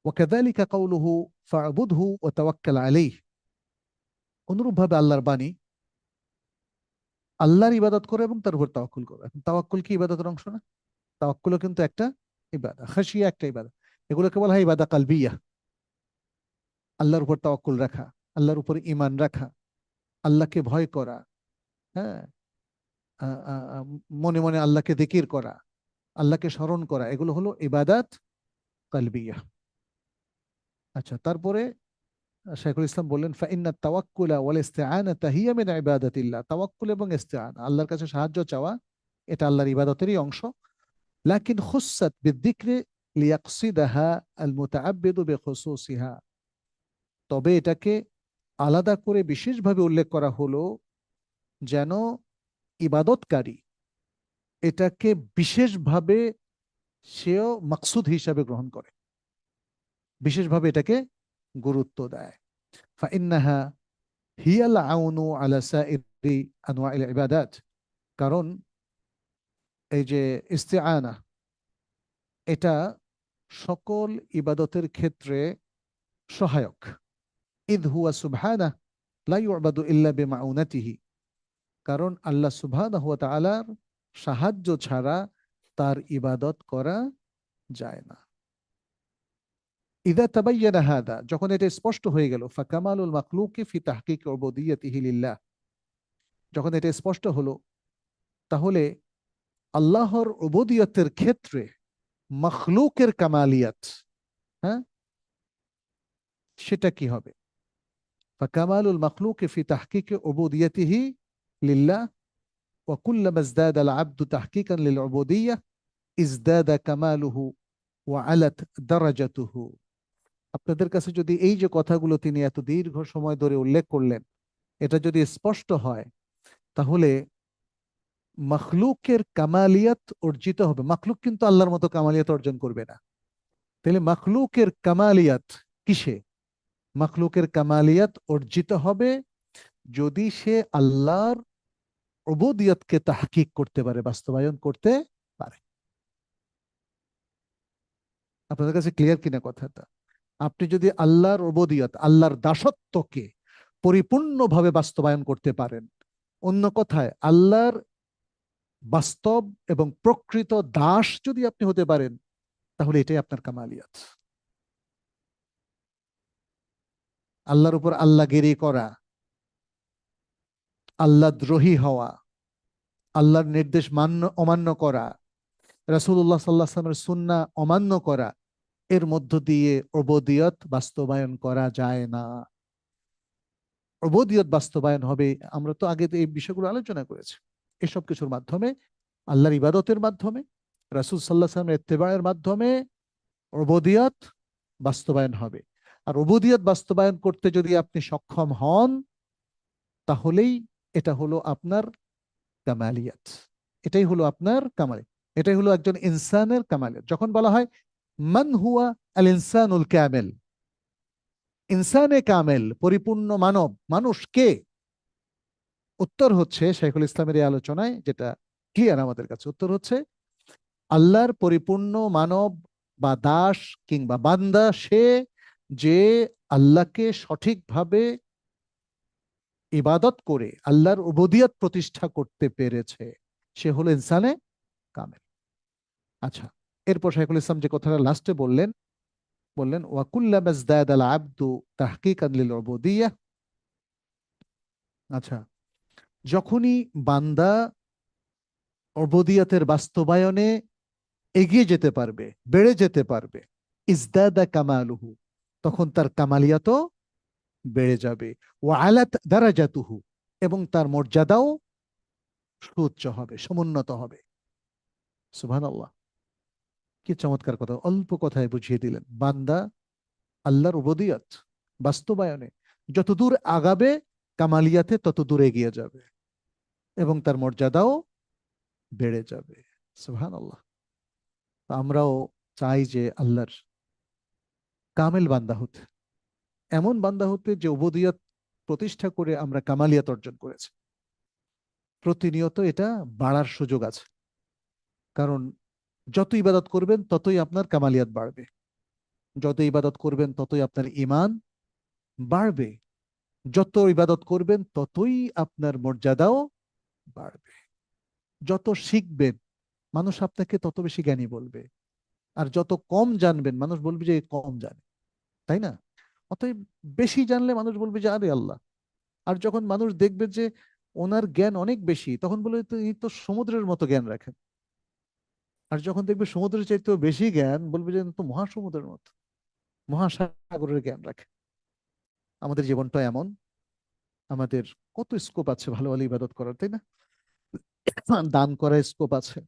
وكذلك قوله فاعبده وتوكل عليه, অনুরূপভাবে আল্লাহর বাণী আল্লাহর ইবাদত করো এবং তার উপর তাওয়াক্কুল করো। এখন তাওয়াক্কুল কি ইবাদতের অংশ না? তাওয়াক্কুলও কিন্তু একটা ইবাদত, খাশিয়া একটা ইবাদত। এগুলোকে বলা হয় ইবাদা কালবিয়া। আল্লাহর উপর তাওয়াক্কুল রাখা, আল্লাহর উপর ঈমান রাখা, আল্লাহকে ভয় করা, হ্যাঁ, মনে মনে আল্লাহকে যিকির করা, আল্লাহকে স্মরণ করা, এগুলো হলো ইবাদাত কালবিয়া। আচ্ছা, তারপরে শাইখুল ইসলাম বললেন ফাইন্না তাওয়াক্কুলা ওয়াল ইস্তিআনাতা হিয়া মিন ইবাদাতিল্লাহ, তাওয়াক্কুল এবং ইস্তিআনা, আল্লাহর কাছে সাহায্য চাওয়া, এটা আল্লাহর ইবাদতেরই অংশ। লাকিন খুসসাত বিযিকরি লিয়াকসিদাহা আল মুতাআব্বিদু বিখুসুসিহা, তবে এটাকে আলাদা করে বিশেষভাবে উল্লেখ করা হলো যেন ইবাদতকারী এটাকে বিশেষভাবে সেও মাকসুদ হিসাবে গ্রহণ করে, বিশেষভাবে এটাকে গুরুত্ব দেয়। ফাইন্নাহা হিয়াল আউনু আলা সাইরি আনওয়াইল ইবাদাত, কারণ এই যে ইস্তিআনা, এটা সকল ইবাদতের ক্ষেত্রে সহায়ক। ইদ হুয়া সুবহানাহু লা ইউবাদু ইল্লা বিমাউনাতিহি, কারণ আল্লাহ সুবহানাহু ওয়া তাআলার সাহায্য ছাড়া তার ইবাদত করা যায় না। ইদা তাবায়্যানা হাদা, যখন এটা স্পষ্ট হয়ে গেল, ফাকামালুল মাখলুকি ফি তাহকিক উবুদিয়্যাতিহি লিল্লাহ, যখন এটা স্পষ্ট হলো, তাহলে আল্লাহর উবুদিয়তের ক্ষেত্রে মখলুকের কামালিয়াত, হ্যাঁ, সেটা কি হবে? ফাকামালুল মাখলুকি ফি তাহকিক উবুদিয়্যাতিহি লিল্লাহ ওয়া কুল্লামা ইজদাদা আল আবদু তাহকিকান লিল উবুদিয়্যাহ ইজদাদা কামালুহু ওয়া আলাত দারাজাতুহু। আপনাদের কাছে যদি এই যে কথাগুলো তিনি এত দীর্ঘ সময় ধরে উল্লেখ করলেন, এটা যদি স্পষ্ট হয়, তাহলে মখলুকের কামালিয়াত অর্জিত হবে। মখলুক কিন্তু আল্লাহর মতো কামালিয়াত অর্জন করবে না। তাহলে মখলুকের কামালিয়াত কিসে? মখলুকের কামালিয়াত অর্জিত হবে যদি সে আল্লাহর উবুদিয়তকে তাহকিক করতে পারে, বাস্তবায়ন করতে পারে। আপনাদের কাছে ক্লিয়ার কিনা কথাটা? আপনি যদি আল্লাহর উবুদিয়ত, আল্লাহর দাসত্বকে পরিপূর্ণভাবে বাস্তবায়ন করতে পারেন, অন্য কথায় আল্লাহর বাস্তব এবং প্রকৃত দাস যদি আপনি হতে পারেন, তাহলে এটাই আপনার কামালিয়াত। আল্লাহর উপর আল্লাহগিরি করা, আল্লাহ দ্রোহী হওয়া, আল্লাহর নির্দেশ অমান্য করা, রাসূলুল্লাহ সাল্লাল্লাহু আলাইহি ওয়াসাল্লামের সুন্নাহ অমান্য করা, এর মধ্য দিয়ে উবুদিয়ত বাস্তবায়ন করা যায় না। উবুদিয়ত বাস্তবায়ন হবে, আমরা তো আগে এই বিষয়গুলো আলোচনা করেছি, এসব কিছুর মাধ্যমে, আল্লাহর ইবাদতের মাধ্যমে, রাসূল সাল্লাল্লাহু আলাইহি ওয়াসাল্লামের ইত্তেবায়ের মাধ্যমে উবুদিয়ত বাস্তবায়ন হবে। আর উবুদিয়ত বাস্তবায়ন করতে যদি আপনি সক্ষম হন, তাহলেই এটা হলো আপনার কামালিয়াত। এটাই হলো আপনার কামালিয়াত। এটাই হলো একজন ইনসানের কামালিয়াত। যখন বলা হয় মান হুয়া আল ইনসানুল কামেল, ইনসানে কামেল, পরিপূর্ণ মানব, মানুষ কে? উত্তর হচ্ছে শাইখুল ইসলামের এই আলোচনায় যেটা ক্লিয়ার আমাদের কাছে, উত্তর হচ্ছে আল্লাহর পরিপূর্ণ মানব বা দাস কিংবা বান্দা সে, যে আল্লাহকে সঠিকভাবে ইবাদত করে আল্লাহর উবুদিয়ত প্রতিষ্ঠা করতে পেরেছে, সে হলো ইনসানে কামেল। আচ্ছা, এরপর শাইখুল ইসলাম যে কথাটা লাস্টে বললেন, বললেন ওয়াকুল্লামা ইজদাদাল আবদু তাহকিকান লিল উবুদিয়্যাহ। আচ্ছা, যখনই বান্দা উবুদিয়তের বাস্তবায়নে এগিয়ে যেতে পারবে, বেড়ে যেতে পারবে, ইজদাদা কামালুহু, তখন তার কামালিয়াতও বেড়ে যাবে। ওয়া আলাত দারাজাতুহু, এবং তার মর্যাদাও সুউচ্চ হবে, সমুন্নত হবে। সুবহানাল্লাহ, কি চমৎকার কথা! অল্প কথায় বুঝিয়ে দিলেন। বান্দা আল্লাহর উবুদিয়ত বাস্তবায়নে যতদূর আগাবে, কামালিয়াতে তত দূর এগিয়ে যাবে এবং তার মর্যাদাও বেড়ে যাবে। সুবহানাল্লাহ। আমরাও চাই যে আল্লাহর কামেল বান্দা হতে, এমন বান্দা হতে যে উবুদিয়ত প্রতিষ্ঠা করে আমরা কামালিয়াত অর্জন করেছি। প্রতিনিয়ত এটা বাড়ার সুযোগ আছে, কারণ যত ইবাদত করবেন ততই আপনার কামালিয়াত বাড়বে, যত ইবাদত করবেন ততই আপনার ঈমান বাড়বে, যত ইবাদত করবেন ততই আপনার মর্যাদাও বাড়বে। যত শিখবেন মানুষ আপনাকে তত বেশি জ্ঞানী বলবে, আর যত কম জানবেন মানুষ বলবে যে এ কম জানে, তাই না? অতএব বেশি জানলে মানুষ বলবে যে আরে আল্লাহ। আর যখন মানুষ দেখবে যে ওনার জ্ঞান অনেক বেশি, তখন বলবে তো এই তো সমুদ্রের মতো জ্ঞান রাখেন। আর যখন দেখবে সমুদ্রের চাইতেও বেশি জ্ঞান, বলবে যে তো মহাসমুদ্রের মতো, মহাসাগরের জ্ঞান রাখে। আমাদের জীবনটা এমন, আমাদের কত স্কোপ আছে ভালো ভালো ইবাদত করার, তাই না? দান করার স্কোপ আছে।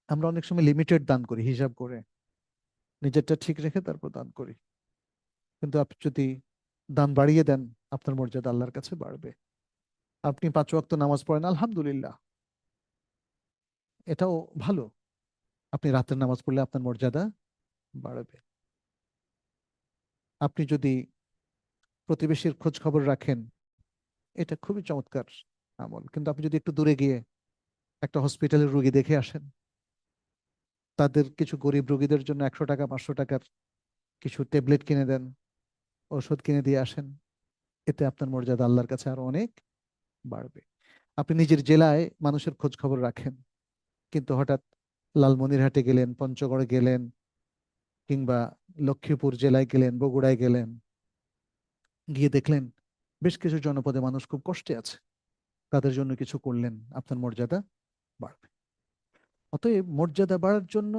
আমরা অনেক সময় লিমিটেড দান করি, হিসাব করে নিজেরটা ঠিক রেখে তারপর দান করি। কিন্তু আপনি যদি দান বাড়িয়ে দেন, আপনার মর্যাদা আল্লাহর কাছে বাড়বে। আপনি 5 ওয়াক্ত নামাজ পড়েন, আলহামদুলিল্লাহ, এটাও ভালো। আপনি রাতের নামাজ পড়লে আপনার মর্যাদা বাড়বে। আপনি যদি প্রতিবেশীর খোঁজ খবর রাখেন, এটা খুবই চমৎকার আমল। কিন্তু আপনি যদি একটু দূরে গিয়ে একটা হসপিটালের রোগী দেখে আসেন, তাদের কিছু গরিব রোগীদের জন্য 100 টাকা 500 টাকার কিছু ট্যাবলেট কিনে দেন, ওষুধ কিনে দিয়ে আসেন, এতে আপনার মর্যাদা আল্লাহর কাছে আরো অনেক বাড়বে। আপনি নিজের জেলায় মানুষের খোঁজ খবর রাখেন, কিন্তু হঠাৎ লালমনিরহাটে গেলেন, পঞ্চগড়ে গেলেন, কিংবা লক্ষ্মীপুর জেলায় গেলেন, বগুড়ায় গেলেন, গিয়ে দেখলেন বেশ কিছু জনপদে মানুষ খুব কষ্টে আছে, তাদের জন্য কিছু করলেন, আপনার মর্যাদা বাড়বে। অতএব মর্যাদা বাড়ার জন্য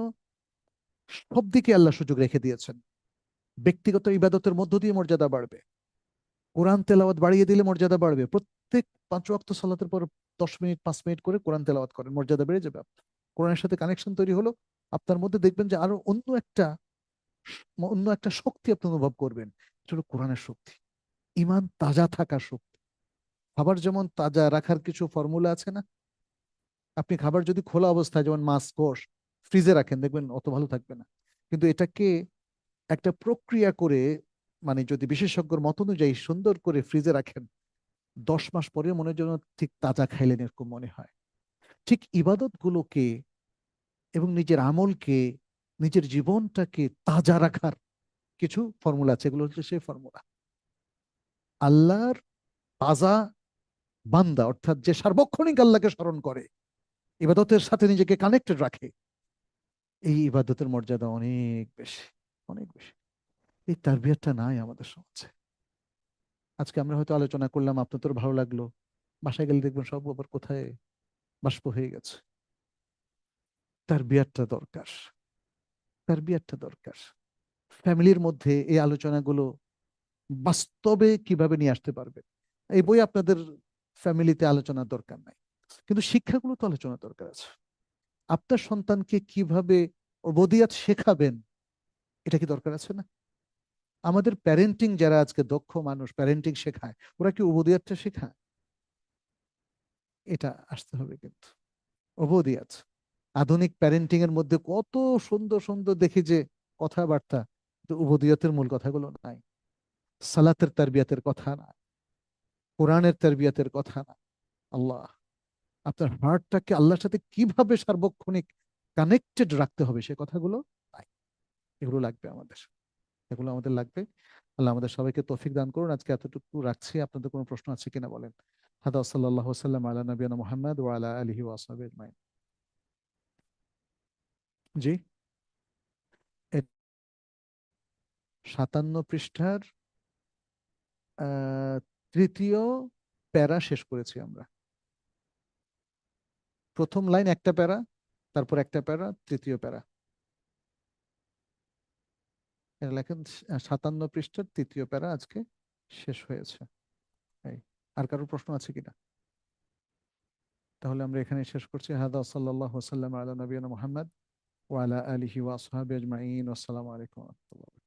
সব দিকে আল্লাহ সুযোগ রেখে দিয়েছেন। ব্যক্তিগত ইবাদতের মধ্য দিয়ে মর্যাদা বাড়বে, কোরআন তেলাওয়াত বাড়িয়ে দিলে মর্যাদা বাড়বে। প্রত্যেক 5 ওয়াক্ত সালাতের পর 10 মিনিট 5 মিনিট করে কোরআন তেলাওয়াত করেন, মর্যাদা বেড়ে যাবে আপনার। কোরআনের সাথে কানেকশন তৈরি হলো, আপনার মধ্যে দেখবেন যে আরো অন্য একটা শক্তি আপনি অনুভব করবেন। এটা হলো কোরআনের শক্তি, ইমান তাজা থাকার শক্তি। খাবার যেমন তাজা রাখার কিছু ফর্মুলা আছে না? আপনি খাবার যদি খোলা অবস্থায়, যেমন মাছ গোশ, ফ্রিজে রাখেন, দেখবেন অত ভালো থাকবে না। কিন্তু এটাকে একটা প্রক্রিয়া করে, মানে যদি বিশেষজ্ঞর মত অনুযায়ী সুন্দর করে ফ্রিজে রাখেন, 10 মাস পরে মনে হয় যেন ঠিক তাজা খাইলেন এরকম মনে হয়। ঠিক ইবাদত গুলোকে এবং নিজের আমলকে, নিজের জীবনটাকে তাজা রাখার কিছু ফর্মুলা আছে, এগুলো হচ্ছে সেই ফর্মুলা। আল্লাহর তাজা বান্দা, অর্থাৎ যে সার্বক্ষণিক আল্লাহকে স্মরণ করে, ইবাদতের সাথে নিজেকে কানেক্টেড রাখে, এই ইবাদতের মর্যাদা অনেক বেশি, অনেক বেশি। এই তারবিয়াতটা নাই আমাদের সমাজে। আজকে আমরা হয়তো আলোচনা করলাম, আপনার তোর ভালো লাগলো, বাসায় গেলে দেখবেন সব আবার কোথায় বাষ্প হয়ে গেছে। তারবিয়াতটা দরকার, তারবিয়াতটা দরকার। ফ্যামিলির মধ্যে এই আলোচনাগুলো বাস্তবে কিভাবে নিয়ে আসতে পারবে, এই বই আপনাদের ফ্যামিলিতে আলোচনার দরকার নাই, কিন্তু শিক্ষাগুলো তো আলোচনার দরকার আছে। আপনার সন্তানকে কিভাবে উবুদিয়াত শেখাবেন, এটা কি দরকার আছে না? আমাদের প্যারেন্টিং যারা আজকে দক্ষ মানুষ প্যারেন্টিং শেখায়, ওরা কি উবুদিয়াতটা শেখায়? এটা আসতে হবে কিন্তু উবুদিয়াত। আধুনিক প্যারেন্টিং এর মধ্যে কত সুন্দর সুন্দর দেখি যে কথাবার্তা, তো উবুদিয়তের মূল কথাগুলো নাই। সালাতের তারবিয়াতের কথা না, কোরআনের তারবিয়াতের কথা না। আল্লাহ, আপনার হার্টটাকে আল্লাহর সাথে কিভাবে সার্বক্ষণিক কানেক্টেড রাখতে হবে সে কথাগুলো নাই। এগুলো লাগবে আমাদের, এগুলো আমাদের লাগবে। আল্লাহ আমাদের সবাইকে তৌফিক দান করুন। আজকে এতটুকু রাখছি। আপনাদের কোনো প্রশ্ন আছে কিনা বলেন। হাদা সাল্লাল্লাহু সাল্লাম আলা নবিয়ানা মুহাম্মদ ওয়া আলা আলিহি ওয়া আসহাবিহি আজমাইন। জি, 57 পৃষ্ঠার আহ, তৃতীয় প্যারা শেষ করেছি আমরা। প্রথম লাইন একটা প্যারা, তারপর একটা প্যারা, তৃতীয় প্যারা। এটা লেখেন 57 পৃষ্ঠার তৃতীয় প্যারা আজকে শেষ হয়েছে। এই, আর কারো প্রশ্ন আছে কিনা? তাহলে আমরা এখানে শেষ করছি। হাদা সাল্লাল্লাহু সাল্লাম আলা নবিয়ানা মুহাম্মদ ওয়া আলা আলিহি ওয়া আসহাবিহি আজমাইন। আসসালামু আলাইকুম ওয়া রাহমাতুল্লাহ।